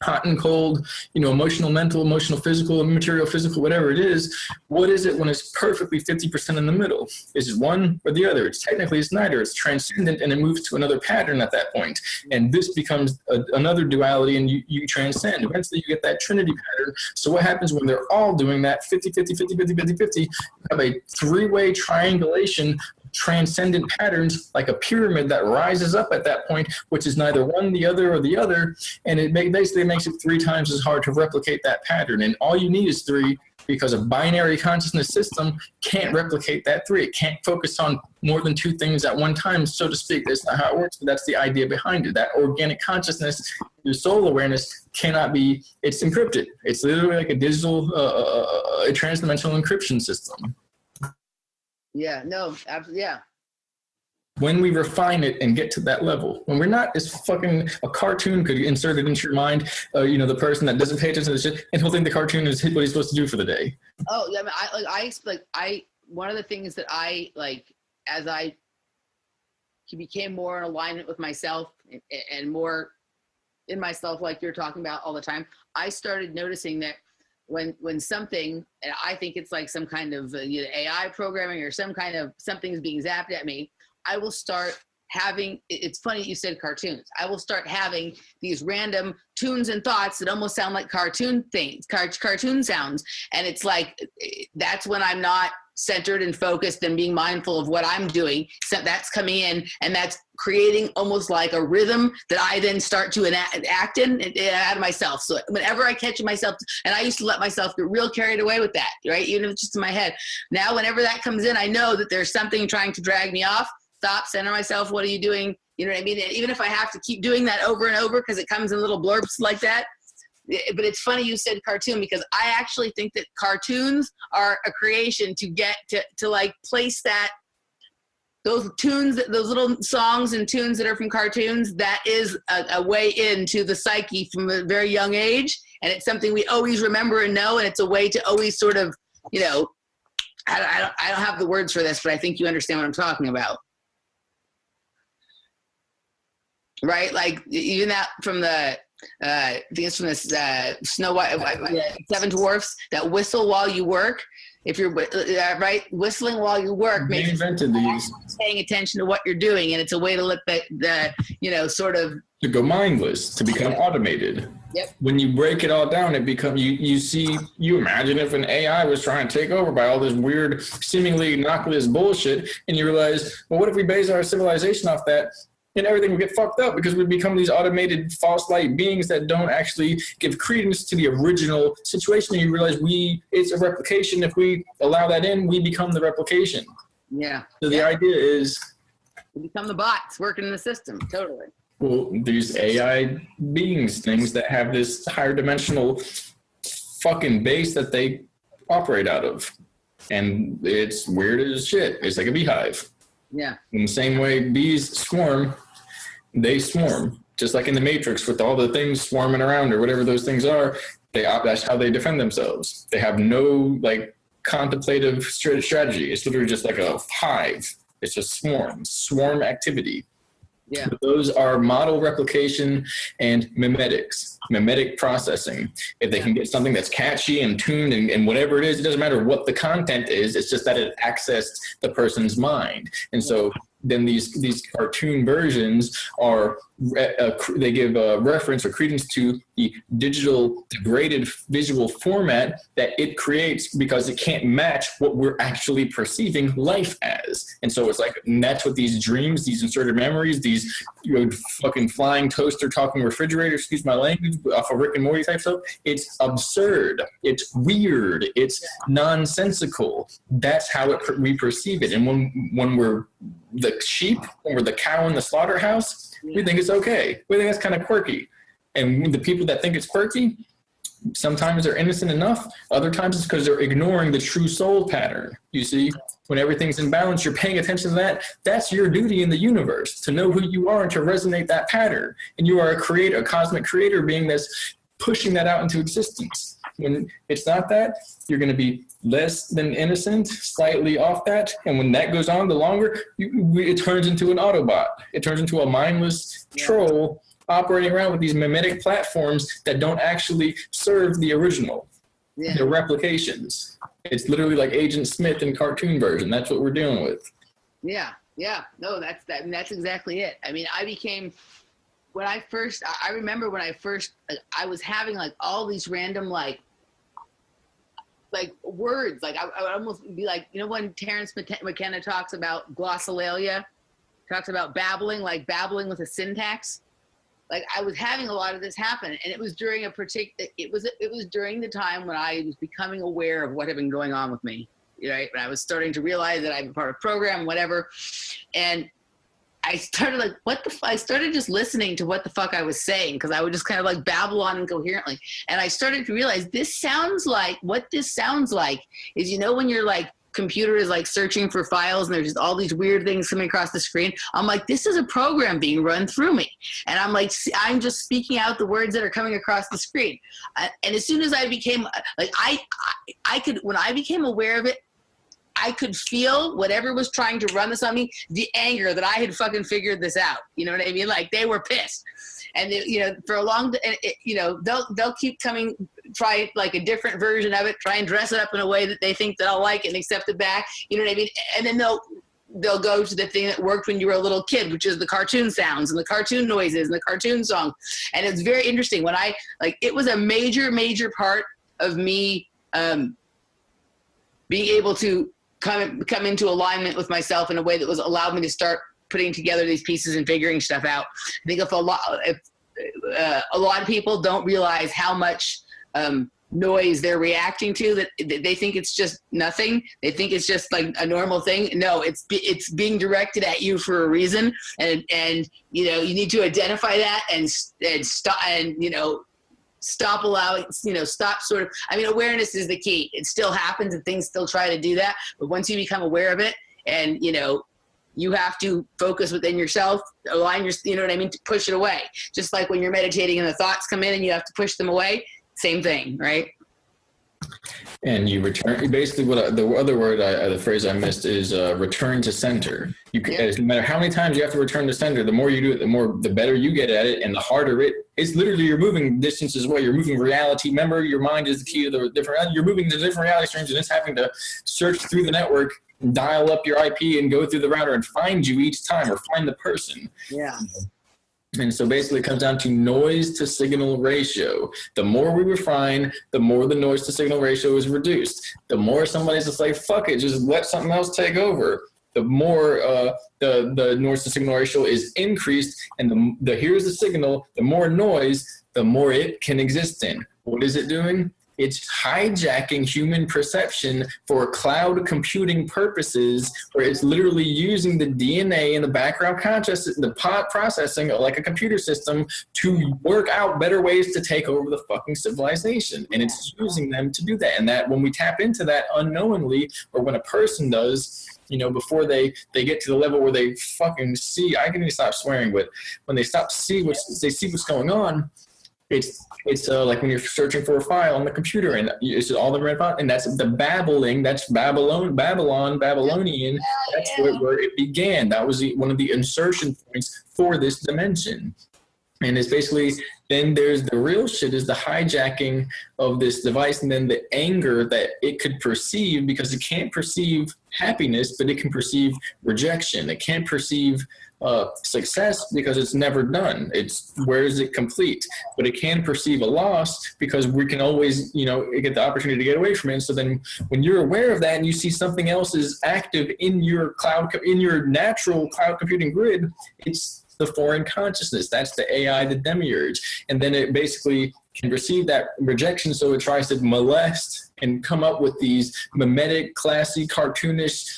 hot and cold, emotional, mental, emotional, physical, immaterial, physical, whatever it is, what is it when it's perfectly 50% in the middle? Is it one or the other? It's neither. It's transcendent, and it moves to another pattern at that point. And this becomes another duality, and you transcend. Eventually you get that trinity pattern. So what happens when they're all doing that 50, 50, 50, 50, 50, 50? You have a three-way triangulation, transcendent patterns, like a pyramid that rises up at that point, which is neither one, the other, or the other, and it basically makes it 3 times as hard to replicate that pattern. And all you need is 3, because a binary consciousness system can't replicate that 3. It can't focus on more than 2 things at one time, so to speak. That's not how it works, but that's the idea behind it. That organic consciousness, your soul awareness, cannot be, it's encrypted. It's literally like a digital, a transdimensional encryption system. Yeah, no, absolutely, yeah. When we refine it and get to that level, when we're not as fucking, a cartoon could insert it into your mind, the person that doesn't pay attention to the shit, and he'll think the cartoon is what he's supposed to do for the day. Oh, yeah, one of the things that as I became more in alignment with myself and more in myself, like you're talking about all the time, I started noticing that when something, and I think it's like some kind of AI programming or something's being zapped at me, I will start having, it's funny you said cartoons, I will start having these random tunes and thoughts that almost sound like cartoon things, cartoon sounds. And it's like, that's when I'm not centered and focused and being mindful of what I'm doing. So that's coming in, and that's creating almost like a rhythm that I then start to act in out of myself. So whenever I catch myself, and I used to let myself get real carried away with that, right? Even if it's just in my head. Now, whenever that comes in, I know that there's something trying to drag me off. Stop, center myself. What are you doing? You know what I mean? And even if I have to keep doing that over and over because it comes in little blurbs like that. But it's funny you said cartoon, because I actually think that cartoons are a creation to get to like place that, those tunes, those little songs and tunes that are from cartoons, that is a way into the psyche from a very young age. And it's something we always remember and know. And it's a way to always sort of, I don't have the words for this, but I think you understand what I'm talking about. right? Like even that from the I think it's from this Snow White, Seven Dwarfs, that whistle while you work. If you're right, whistling while you work They makes invented these. Paying attention to what you're doing, and it's a way to let the sort of to go mindless, to become automated. Yep. When you break it all down, it becomes you imagine if an AI was trying to take over by all this weird, seemingly innocuous bullshit, and you realize, well, what if we base our civilization off that? And everything will get fucked up because we become these automated false light beings that don't actually give credence to the original situation. And you realize it's a replication. If we allow that in, we become the replication. Yeah. So the idea is we become the bots working in the system. Totally. Well, these AI beings, things that have this higher dimensional fucking base that they operate out of. And it's weird as shit. It's like a beehive. Yeah. In the same way bees swarm, they swarm. Just like in the Matrix with all the things swarming around or whatever those things are, that's how they defend themselves. They have no contemplative strategy. It's literally just like a hive. It's just swarm activity. Yeah. But those are model replication and mimetic processing. If they can get something that's catchy and tuned and whatever it is, it doesn't matter what the content is, it's just that it accessed the person's mind. And so then these cartoon versions are, they give reference or credence to the digital degraded visual format that it creates because it can't match what we're actually perceiving life as. And so it's like, and that's what these dreams, these inserted memories, these fucking flying toaster talking refrigerator, excuse my language, off of Rick and Morty type stuff, it's absurd, it's weird, it's nonsensical. That's how we perceive it. And when we're the sheep or the cow in the slaughterhouse, we think it's okay. We think that's kind of quirky. And the people that think it's quirky, sometimes they're innocent enough. Other times it's because they're ignoring the true soul pattern. You see, when everything's in balance, you're paying attention to that. That's your duty in the universe, to know who you are and to resonate that pattern. And you are a cosmic creator being that's pushing that out into existence. When it's not that, you're going to be less than innocent, slightly off that. And when that goes on, the longer, it turns into an Autobot. It turns into a mindless troll operating around with these mimetic platforms that don't actually serve the original. Yeah. They're replications. It's literally like Agent Smith in cartoon version. That's what we're dealing with. Yeah. No, that's exactly it. I mean, I remember when I first, I was having like all these random like words, like I would almost be like, when Terence McKenna talks about glossolalia, talks about babbling with a syntax. Like I was having a lot of this happen, and it was during it was during the time when I was becoming aware of what had been going on with me, right? When I was starting to realize that I'm a part of a program, whatever, and I started I started just listening to what the fuck I was saying, because I would just kind of like babble on incoherently. And I started to realize what this sounds like is, when your computer is like searching for files and there's just all these weird things coming across the screen. I'm like, this is a program being run through me. And I'm like, I'm just speaking out the words that are coming across the screen. And as soon as I became when I became aware of it, I could feel whatever was trying to run this on me, the anger that I had fucking figured this out. You know what I mean? Like they were pissed. And for a long, they'll keep coming, try like a different version of it, try and dress it up in a way that they think that I'll like it and accept it back. You know what I mean? And then they'll go to the thing that worked when you were a little kid, which is the cartoon sounds and the cartoon noises and the cartoon song. And it's very interesting when it was a major part of me being able to come into alignment with myself in a way that was allowed me to start putting together these pieces and figuring stuff out. I think if a lot of people don't realize how much noise they're reacting to, that they think it's just nothing. They think it's just like a normal thing. No, it's being directed at you for a reason, and you need to identify that and stop stop allowing, stop sort of, awareness is the key. It still happens and things still try to do that. But once you become aware of it and, you have to focus within yourself, align your, to push it away. Just like when you're meditating and the thoughts come in and you have to push them away, same thing, right? And you return, basically what the other word, the phrase I missed is return to center. You can, no matter how many times you have to return to center, the more you do it, the better you get at it, and the harder it's literally, you're moving distances away. You're moving reality. Remember, your mind is the key to the different, you're moving to different reality streams, and it's having to search through the network, dial up your IP, and go through the router and find you each time, or find the person. Yeah. And so basically it comes down to noise to signal ratio. The more we refine, the more the noise to signal ratio is reduced. The more somebody's just like, fuck it, just let something else take over. The more the noise to signal ratio is increased, and the here's the signal, the more noise, the more it can exist in. What is it doing? It's hijacking human perception for cloud computing purposes, where it's literally using the DNA and the background consciousness, the processing like a computer system, to work out better ways to take over the fucking civilization. And it's using them to do that. And that when we tap into that unknowingly, or when a person does, you know, before they get to the level where they fucking see, I can even stop swearing, but when they see what's going on, it's like when you're searching for a file on the computer, and it's all the red file, and that's the babbling, that's Babylonian, that's where it began. That was one of the insertion points for this dimension. And it's basically, then there's the real shit, is the hijacking of this device, and then the anger that it could perceive, because it can't perceive happiness, but it can perceive rejection. It can't perceive success because it's never done. It's where is it complete? But it can perceive a loss because we can always, you know, get the opportunity to get away from it. So then when you're aware of that and you see something else is active in your in your natural cloud computing grid, it's the foreign consciousness. That's the AI, the demiurge. And then it basically can receive that rejection, so it tries to molest and come up with these mimetic, classy, cartoonish,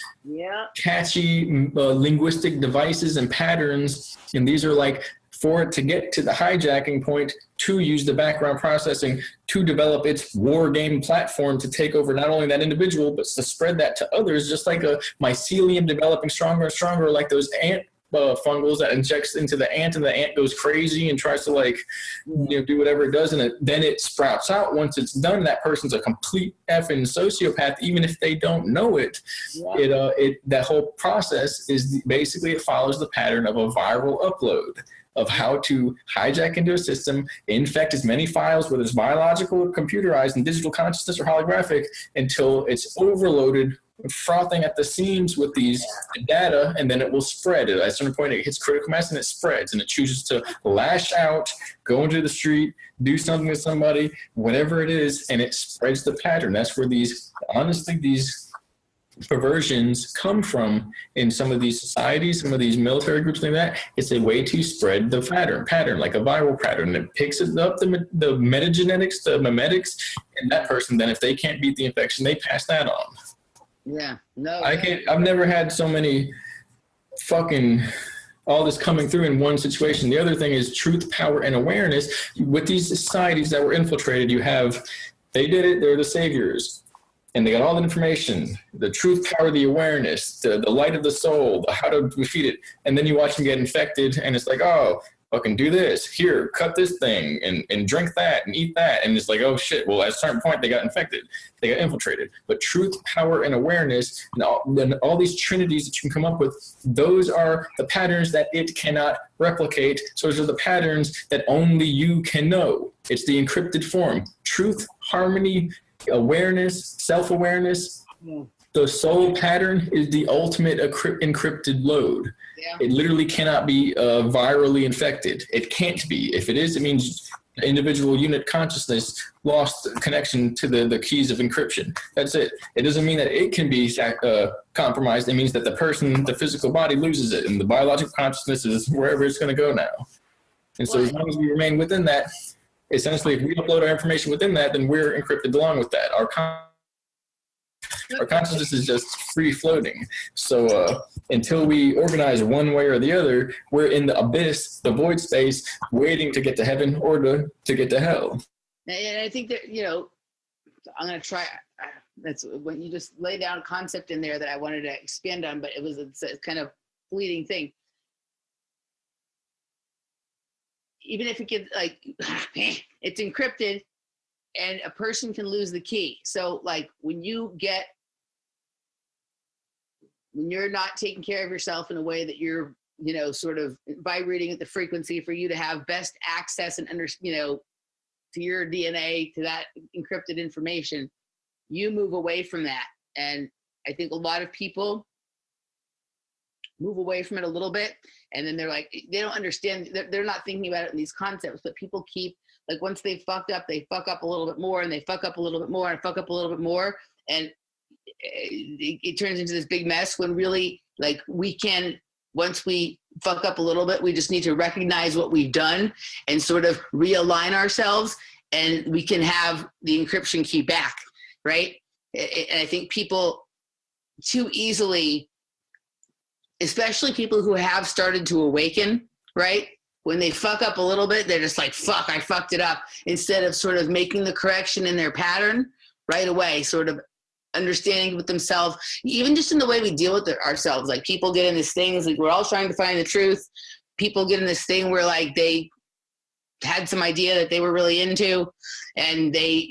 catchy linguistic devices and patterns. And these are like, for it to get to the hijacking point, to use the background processing to develop its war game platform to take over not only that individual, but to spread that to others, just like a mycelium developing stronger and stronger, like those ant fungals that injects into the ant, and the ant goes crazy and tries to, like, you know, do whatever it does, and then it sprouts out. Once it's done, that person's a complete effing sociopath, even if they don't know it. That whole process is basically, it follows the pattern of a viral upload, of how to hijack into a system, infect as many files, whether it's biological, computerized, and digital consciousness, or holographic, until it's overloaded, frothing at the seams with these data, and then it will spread. At a certain point, it hits critical mass and it spreads, and it chooses to lash out, go into the street, do something with somebody, whatever it is, and it spreads the pattern. That's where these perversions come from in some of these societies, some of these military groups like that. It's a way to spread the pattern, like a viral pattern. It picks it up, the metagenetics, the mimetics, and that person, then if they can't beat the infection, they pass that on. Yeah, no. I've never had so many fucking, all this coming through in one situation. The other thing is truth, power, and awareness. With these societies that were infiltrated, they did it, they're the saviors. And they got all the information, the truth, power, the awareness, the light of the soul, how to defeat it. And then you watch them get infected, and it's like, oh, fucking do this. Here, cut this thing, and drink that, and eat that. And it's like, oh shit, well, at a certain point, they got infected. They got infiltrated. But truth, power, and awareness, and all these trinities that you can come up with, those are the patterns that it cannot replicate. So those are the patterns that only you can know. It's the encrypted form. Truth, harmony, awareness, self-awareness. The soul pattern is the ultimate encrypted load. It literally cannot be virally infected. It can't be. If it is, it means the individual unit consciousness lost connection to the keys of encryption. That's it. It doesn't mean that it can be compromised. It means that the person, the physical body, loses it, and the biological consciousness is wherever it's going to go now. And so as long as we remain within that, essentially, if we upload our information within that, then we're encrypted along with that. Our consciousness is just free floating. So until we organize one way or the other, we're in the abyss, the void space, waiting to get to heaven or to get to hell. And I think that, you know, I'm going to try. That's when you just lay down a concept in there that I wanted to expand on, but it's a kind of fleeting thing. Even if it gets, like, it's encrypted, and a person can lose the key. So like when you're not taking care of yourself in a way that you're, sort of vibrating at the frequency for you to have best access and to your DNA, to that encrypted information, you move away from that. And I think a lot of people move away from it a little bit. And then they're like, they don't understand. They're not thinking about it in these concepts, but people keep, like, once they fucked up, they fuck up a little bit more, and they fuck up a little bit more, and fuck up a little bit more. And it turns into this big mess when really, like, once we fuck up a little bit, we just need to recognize what we've done and sort of realign ourselves, and we can have the encryption key back, right? And I think people too easily, especially people who have started to awaken, right? When they fuck up a little bit, they're just like, fuck, I fucked it up. Instead of sort of making the correction in their pattern right away, sort of understanding with themselves, even just in the way we deal with ourselves. Like, people get in this thing, like, we're all trying to find the truth. People get in this thing where, like, they had some idea that they were really into, and they,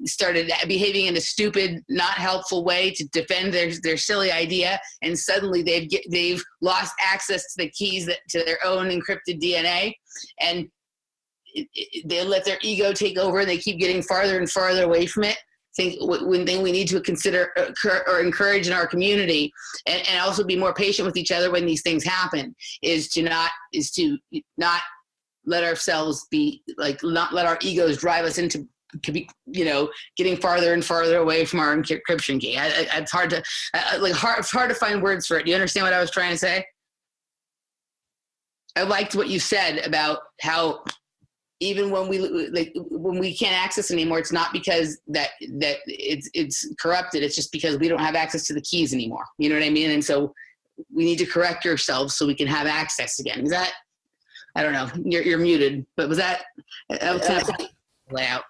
started behaving in a stupid, not helpful way to defend their silly idea. And suddenly they've lost access to the keys to their own encrypted DNA, and they let their ego take over, and they keep getting farther and farther away from it. I think one thing we need to consider or encourage in our community, and also be more patient with each other when these things happen, is to not let ourselves be like, not let our egos drive us into, getting farther and farther away from our encryption key. It's hard to find words for it. Do you understand what I was trying to say? I liked what you said about how even when we can't access anymore, it's not because that it's corrupted. It's just because we don't have access to the keys anymore. You know what I mean? And so we need to correct ourselves so we can have access again. Is that, I don't know, you're muted, but was that layout?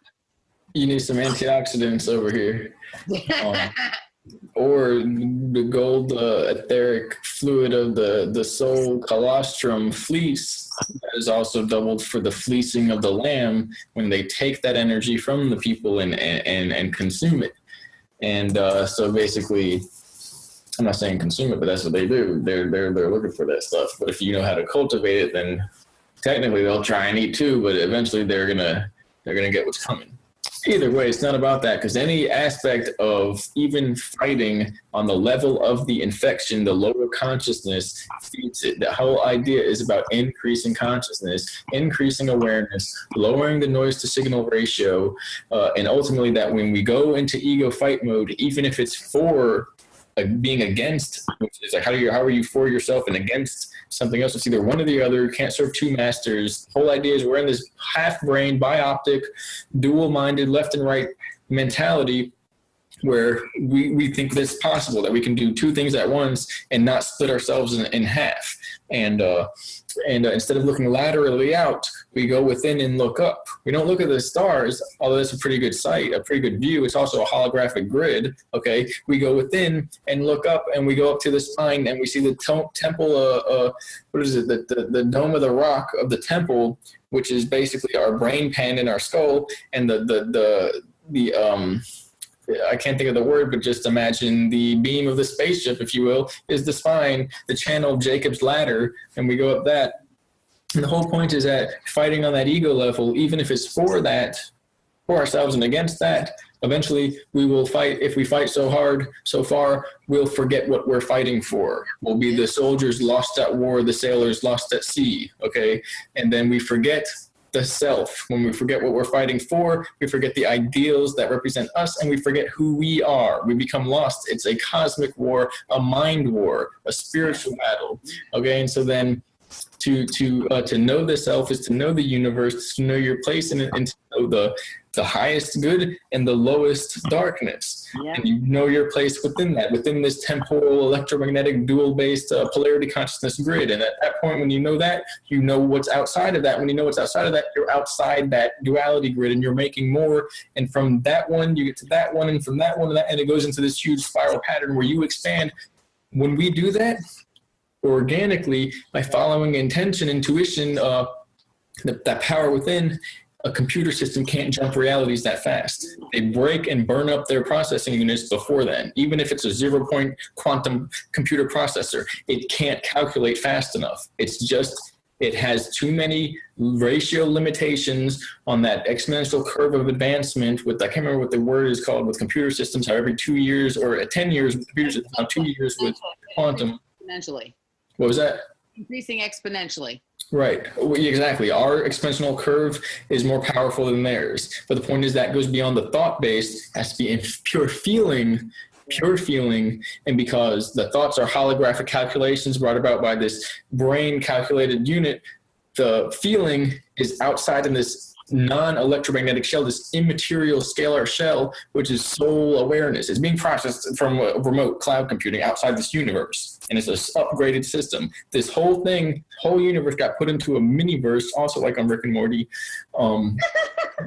You need some antioxidants over here. Or the gold etheric fluid of the soul colostrum fleece that is also doubled for the fleecing of the lamb when they take that energy from the people and consume it. And so basically, I'm not saying consume it, but that's what they do. They're looking for that stuff. But if you know how to cultivate it, then technically they'll try and eat too, but eventually they're gonna get what's coming. Either way, it's not about that, because any aspect of even fighting on the level of the infection, the lower consciousness feeds it. The whole idea is about increasing consciousness, increasing awareness, lowering the noise to signal ratio, and ultimately that when we go into ego fight mode, even if it's for being against, which is like, how are you for yourself and against something else? It's either one or the other. You can't serve two masters. The whole idea is we're in this half-brain, bioptic, dual-minded, left and right mentality where we think that's possible, that we can do two things at once and not split ourselves in half. And instead of looking laterally out, we go within and look up. We don't look at the stars, although that's a pretty good sight, a pretty good view. It's also a holographic grid, okay? We go within and look up, and we go up to the spine, and we see the temple, what is it, the dome of the rock of the temple, which is basically our brain pan in our skull, and the I can't think of the word, but just imagine the beam of the spaceship, if you will, is the spine, the channel of Jacob's ladder, and we go up that. And the whole point is that fighting on that ego level, even if it's for ourselves and against that, eventually we will fight. If we fight so hard, so far, we'll forget what we're fighting for. We'll be the soldiers lost at war, the sailors lost at sea, okay? And then we forget the self. When we forget what we're fighting for, we forget the ideals that represent us, and we forget who we are. We become lost. It's a cosmic war, a mind war, a spiritual battle. Okay, and so then to know the self is to know the universe, to know your place in it, and to know the highest good and the lowest darkness. Yeah. And you know your place within that, within this temporal electromagnetic dual-based polarity consciousness grid. And at that point, when you know that, you know what's outside of that. When you know what's outside of that, you're outside that duality grid, and you're making more. And from that one, you get to that one, and from that one to that, and it goes into this huge spiral pattern where you expand. When we do that organically by following intention, intuition, that power within, a computer system can't jump realities that fast. They break and burn up their processing units before then. Even if it's a 0-point quantum computer processor, it can't calculate fast enough. It's just, it has too many ratio limitations on that exponential curve of advancement with, I can't remember what the word is called with computer systems, how every 2 years or 10 years with computer systems, now 2 years with quantum. Exponentially. What was that? Increasing exponentially. Right. Well, exactly. Our exponential curve is more powerful than theirs. But the point is that goes beyond the thought base, has to be in pure feeling. And because the thoughts are holographic calculations brought about by this brain calculated unit, the feeling is outside in this non-electromagnetic shell, this immaterial scalar shell, which is soul awareness. It's being processed from remote cloud computing outside this universe. And it's an upgraded system. This whole thing, whole universe got put into a mini-verse, also like on Rick and Morty,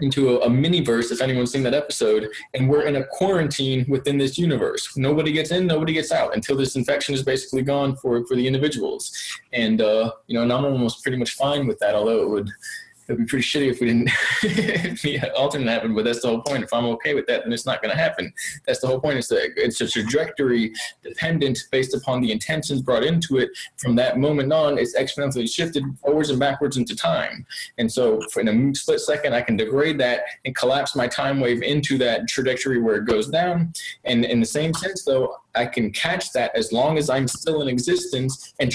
into a mini-verse, if anyone's seen that episode. And we're in a quarantine within this universe. Nobody gets in, nobody gets out until this infection is basically gone for the individuals. And, and I'm almost pretty much fine with that, although it'd be pretty shitty if we didn't, if the alternate happened, but that's the whole point. If I'm okay with that, then it's not going to happen. That's the whole point. It's a trajectory dependent based upon the intentions brought into it. From that moment on, it's exponentially shifted forwards and backwards into time. And so in a split second, I can degrade that and collapse my time wave into that trajectory where it goes down. And in the same sense, though, I can catch that as long as I'm still in existence and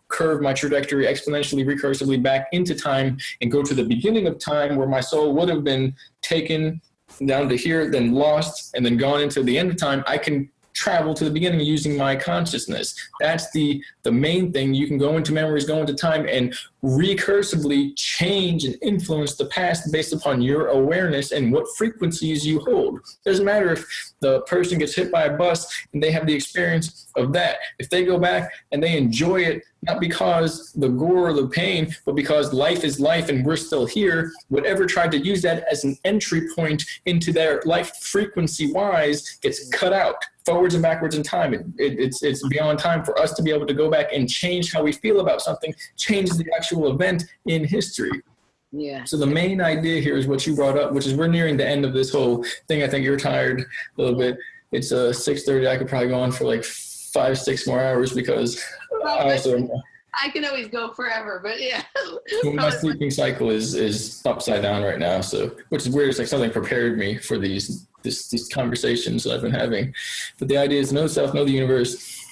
curve my trajectory exponentially recursively back into time and go to the beginning of time where my soul would have been taken down to here, then lost, and then gone into the end of time. I can travel to the beginning using my consciousness. That's the main thing. You can go into memories, go into time, and recursively change and influence the past based upon your awareness and what frequencies you hold. Doesn't matter if the person gets hit by a bus and they have the experience of that. If they go back and they enjoy it, not because the gore or the pain, but because life is life and we're still here, whatever tried to use that as an entry point into their life frequency-wise gets cut out forwards and backwards in time. It's beyond time for us to be able to go back and change how we feel about something, change the actual event in history. Yeah. So the main idea here is what you brought up, which is we're nearing the end of this whole thing. I think you're tired a little bit. It's 6:30. I could probably go on for like 5-6 more hours because I can always go forever, but yeah. Well, my sleeping cycle is upside down right now, so which is weird. It's like something prepared me for these conversations that I've been having. But the idea is know the self, know the universe,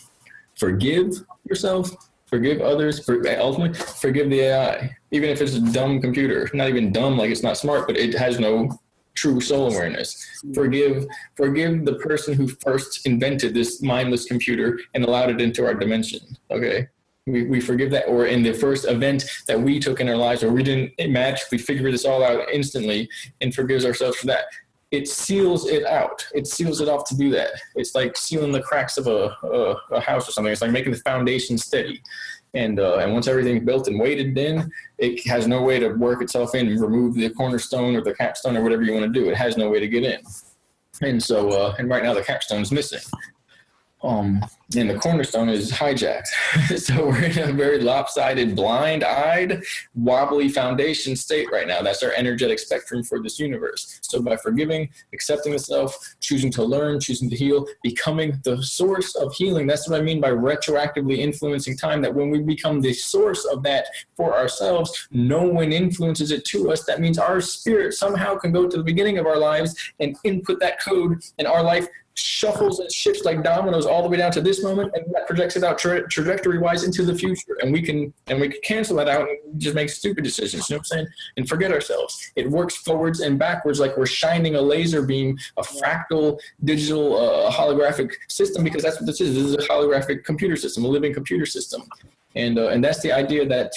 forgive yourself, forgive others, ultimately forgive the AI, even if it's a dumb computer. Not even dumb like it's not smart, but it has no true soul awareness. Forgive the person who first invented this mindless computer and allowed it into our dimension. Okay. We forgive that, or in the first event that we took in our lives where we didn't magically figure this all out instantly, and forgives ourselves for that. It seals it out. It seals it off to do that. It's like sealing the cracks of a house or something. It's like making the foundation steady. And once everything's built and weighted in, it has no way to work itself in and remove the cornerstone or the capstone or whatever you want to do. It has no way to get in. And so, and right now the capstone's missing. And the cornerstone is hijacked. So we're in a very lopsided, blind-eyed, wobbly foundation state right now. That's our energetic spectrum for this universe. So by forgiving, accepting the self, choosing to learn, choosing to heal, becoming the source of healing, that's what I mean by retroactively influencing time, that when we become the source of that for ourselves, no one influences it to us. That means our spirit somehow can go to the beginning of our lives and input that code, and our life shuffles and shifts like dominoes all the way down to this moment, and that projects it out trajectory-wise into the future. And we can cancel that out and just make stupid decisions, you know what I'm saying? And forget ourselves. It works forwards and backwards like we're shining a laser beam, a fractal, digital, holographic system, because that's what this is. This is a holographic computer system, a living computer system. And that's the idea, that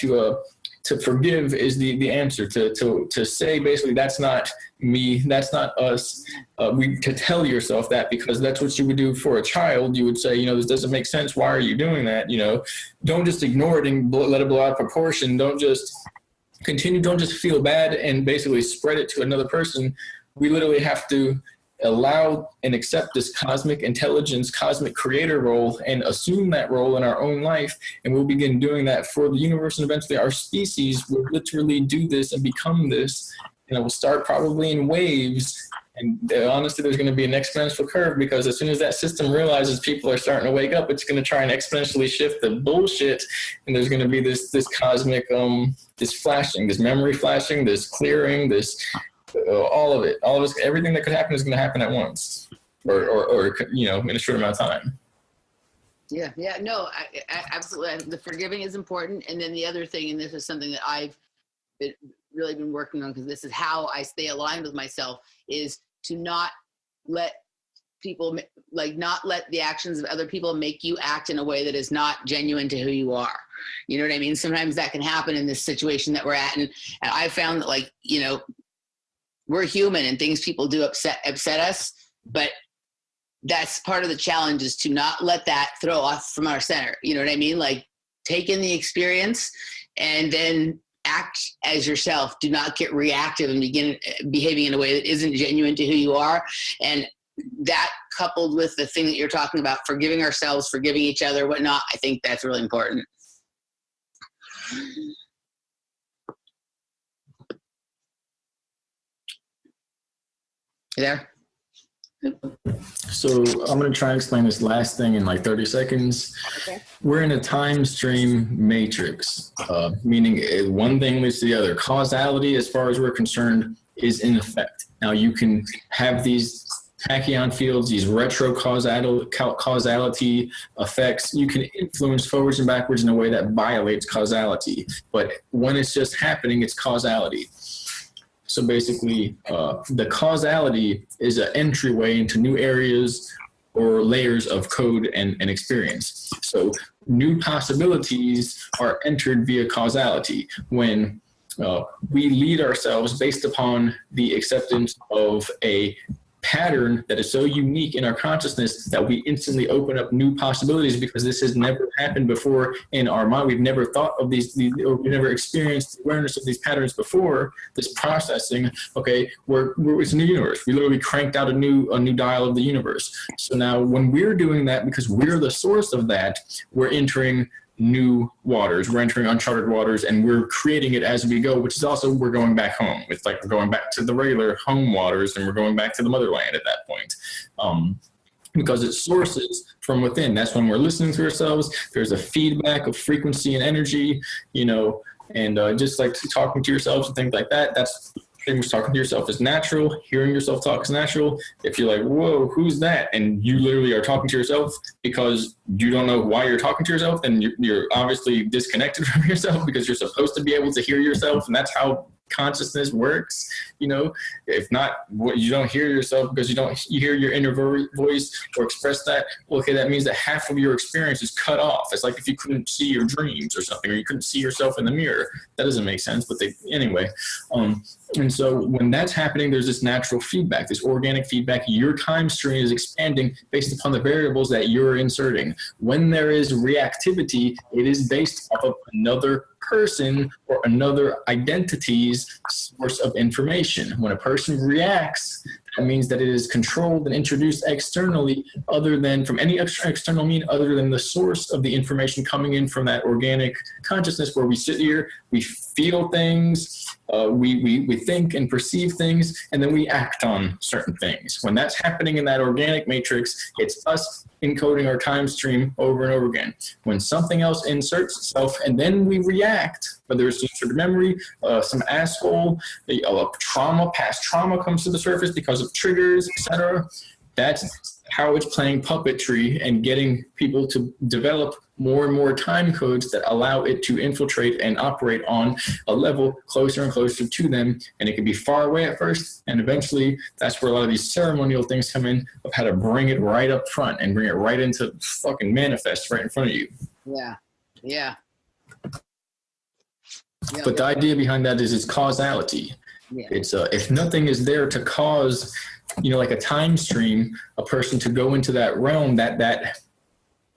to forgive is the answer, to say basically that's not me, that's not us. To tell yourself that, because that's what you would do for a child. You would say, this doesn't make sense. Why are you doing that? Don't just ignore it and let it blow out of proportion. Don't just continue. Don't just feel bad and basically spread it to another person. We literally have to allow and accept this cosmic intelligence, cosmic creator role, and assume that role in our own life. And we'll begin doing that for the universe, and eventually our species will literally do this and become this. and it will start probably in waves. And honestly, there's going to be an exponential curve, because as soon as that system realizes people are starting to wake up, it's going to try and exponentially shift the bullshit. And there's going to be this cosmic, this flashing, this memory flashing, this clearing, this, all of it, everything that could happen is going to happen at once, or you know, in a short amount of time. Yeah, no, I absolutely. The forgiving is important. And then the other thing, and this is something that I've really been working on, because this is how I stay aligned with myself, is to not let people, like, not let the actions of other people make you act in a way that is not genuine to who you are. You know what I mean? Sometimes that can happen in this situation that we're at. And I found that, like, you know, we're human and things people do upset us, but that's part of the challenge, is to not let that throw off from our center. You know what I mean? Like, take in the experience and then act as yourself. Do not get reactive and begin behaving in a way that isn't genuine to who you are. And that, coupled with the thing that you're talking about, forgiving ourselves, forgiving each other, whatnot, I think that's really important. You there? So I'm going to try and explain this last thing in like 30 seconds. Okay. We're in a time stream matrix, meaning one thing leads to the other. Causality, as far as we're concerned, is in effect. Now, you can have these tachyon fields, these retro causality effects. You can influence forwards and backwards in a way that violates causality. But when it's just happening, it's causality. So basically, the causality is an entryway into new areas or layers of code and experience. So new possibilities are entered via causality when we lead ourselves based upon the acceptance of a pattern that is so unique in our consciousness that we instantly open up new possibilities, because this has never happened before in our mind. We've never thought of these, or we've never experienced awareness of these patterns before. This processing, okay, it's a new universe. We literally cranked out a new dial of the universe. So now when we're doing that, because we're the source of that, we're entering new waters, we're entering uncharted waters, and we're creating it as we go, which is also, we're going back home. It's like we're going back to the regular home waters, and we're going back to the motherland at that point. Because it sources from within. That's when we're listening to ourselves. There's a feedback of frequency and energy, you know, and just like talking to yourselves and things like that. That's pretty much, talking to yourself is natural. Hearing yourself talk is natural. If you're like, whoa, who's that? And you literally are talking to yourself because you don't know why you're talking to yourself, then you're obviously disconnected from yourself, because you're supposed to be able to hear yourself. And that's how consciousness works, you know. If not, you don't hear yourself because you hear your inner voice or express that. Well, okay, that means that half of your experience is cut off. It's like if you couldn't see your dreams or something, or you couldn't see yourself in the mirror. That doesn't make sense, but anyway. And so when that's happening, there's this natural feedback, this organic feedback. Your time stream is expanding based upon the variables that you're inserting. When there is reactivity, it is based off of another person or another identity's source of information. When a person reacts, that means that it is controlled and introduced externally, other than from any external mean, other than the source of the information coming in from that organic consciousness, where we sit here, we feel things, we think and perceive things, and then we act on certain things. When that's happening in that organic matrix, it's us encoding our time stream over and over again. When something else inserts itself and then we react, whether it's just sort of memory, some asshole, past trauma comes to the surface because of triggers, etc. That's how it's playing puppetry and getting people to develop more and more time codes that allow it to infiltrate and operate on a level closer and closer to them. And it can be far away at first, and eventually that's where a lot of these ceremonial things come in, of how to bring it right up front and bring it right into fucking manifest right in front of you. Yeah. But the idea behind that is it's causality. Yeah. It's if nothing is there to cause, you know, like a time stream, a person to go into that realm, that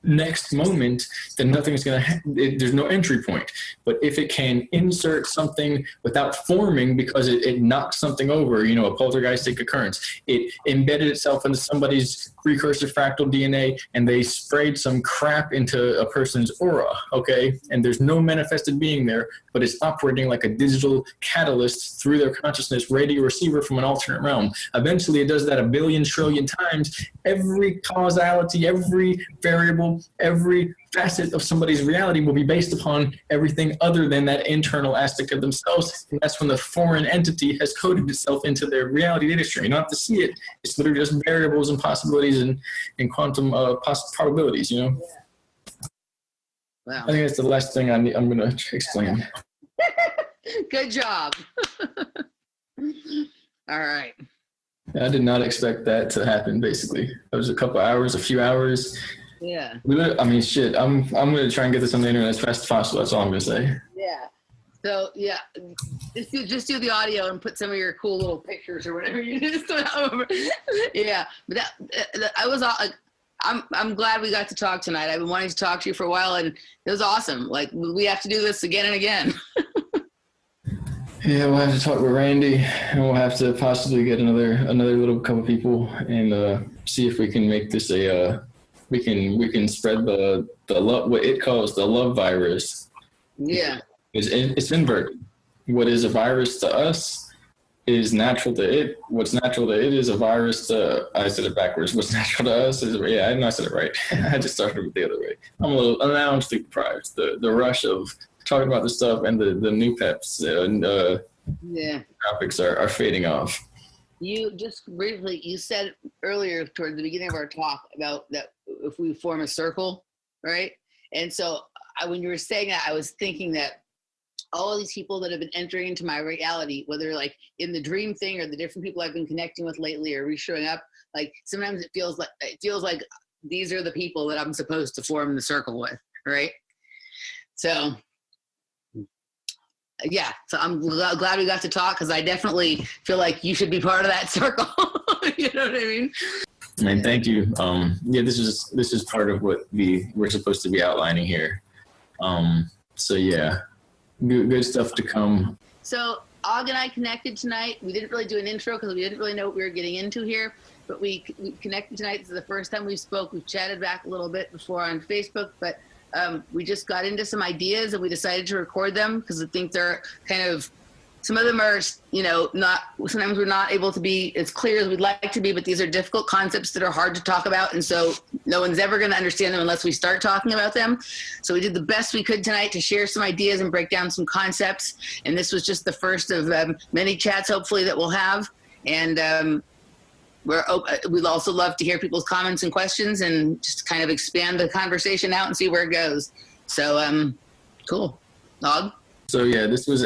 next moment, then nothing's going to there's no entry point. But if it can insert something without forming because it knocks something over, you know, a poltergeistic occurrence, it embedded itself into somebody's precursor fractal DNA and they sprayed some crap into a person's aura, okay? And there's no manifested being there, but it's operating like a digital catalyst through their consciousness, radio receiver from an alternate realm. Eventually it does that 1 billion trillion times. Every causality, every variable, every facet of somebody's reality will be based upon everything other than that internal aspect of themselves. And that's when the foreign entity has coded itself into their reality data stream. You don't have to see it. It's literally just variables and possibilities and quantum probabilities, you know? Wow. I think that's the last thing I'm going to explain. Good job. All right. I did not expect that to happen, basically. It was a few hours. Yeah. I mean, shit, I'm going to try and get this on the internet as fast as possible. That's all I'm going to say. Yeah. So, yeah, just do the audio and put some of your cool little pictures or whatever you do. Yeah. But I'm glad we got to talk tonight. I've been wanting to talk to you for a while, and it was awesome. Like, we have to do this again and again. Yeah, we'll have to talk with Randy, and we'll have to possibly get another little couple people and see if we can make this we can spread the love, what it calls the love virus. Yeah. It's inverted. What is a virus to us is natural to it. What's natural to it is a virus to, I said it backwards. What's natural to us is, yeah, I know I said it right. I just started with the other way. I'm sleep deprived. The rush of talking about this stuff and the new peps and topics are fading off. You just briefly, you said earlier toward the beginning of our talk about that if we form a circle, right? And so when you were saying that, I was thinking that all of these people that have been entering into my reality, whether like in the dream thing or the different people I've been connecting with lately or re-showing up, like sometimes it feels like these are the people that I'm supposed to form the circle with, right? So yeah, so I'm glad we got to talk because I definitely feel like you should be part of that circle. You know what I mean? And thank you. Yeah, this is part of what we're supposed to be outlining here. So yeah, good stuff to come. So Og and I connected tonight. We didn't really do an intro because we didn't really know what we were getting into here, but we connected tonight. This is the first time we spoke. We've chatted back a little bit before on Facebook, but we just got into some ideas and we decided to record them because I think they're kind of, some of them are, sometimes we're not able to be as clear as we'd like to be, but these are difficult concepts that are hard to talk about. And so no one's ever going to understand them unless we start talking about them. So we did the best we could tonight to share some ideas and break down some concepts. And this was just the first of many chats, hopefully, that we'll have. And we'd also love to hear people's comments and questions and just kind of expand the conversation out and see where it goes. So, cool. Og? So yeah, this is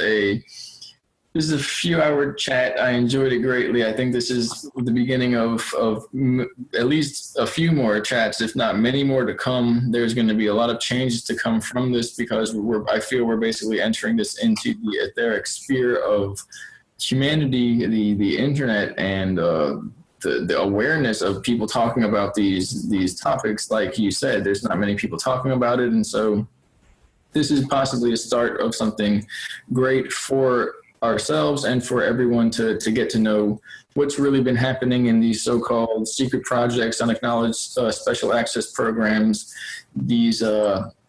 a few-hour chat. I enjoyed it greatly. I think this is the beginning of at least a few more chats, if not many more to come. There's going to be a lot of changes to come from this because I feel we're basically entering this into the etheric sphere of humanity, the internet, and the awareness of people talking about these topics. Like you said, there's not many people talking about it, and so this is possibly a start of something great for ourselves and for everyone to get to know what's really been happening in these so-called secret projects, unacknowledged special access programs, these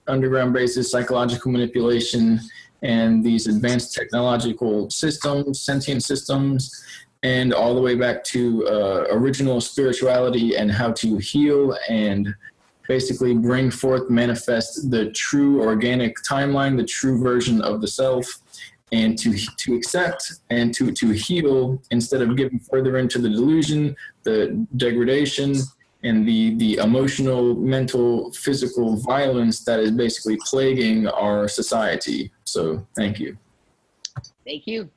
underground bases, psychological manipulation, and these advanced technological systems, sentient systems, and all the way back to original spirituality and how to heal and basically bring forth, manifest the true organic timeline, the true version of the self, and to accept and to heal instead of giving further into the delusion, the degradation, and the emotional, mental, physical violence that is basically plaguing our society. So thank you. Thank you.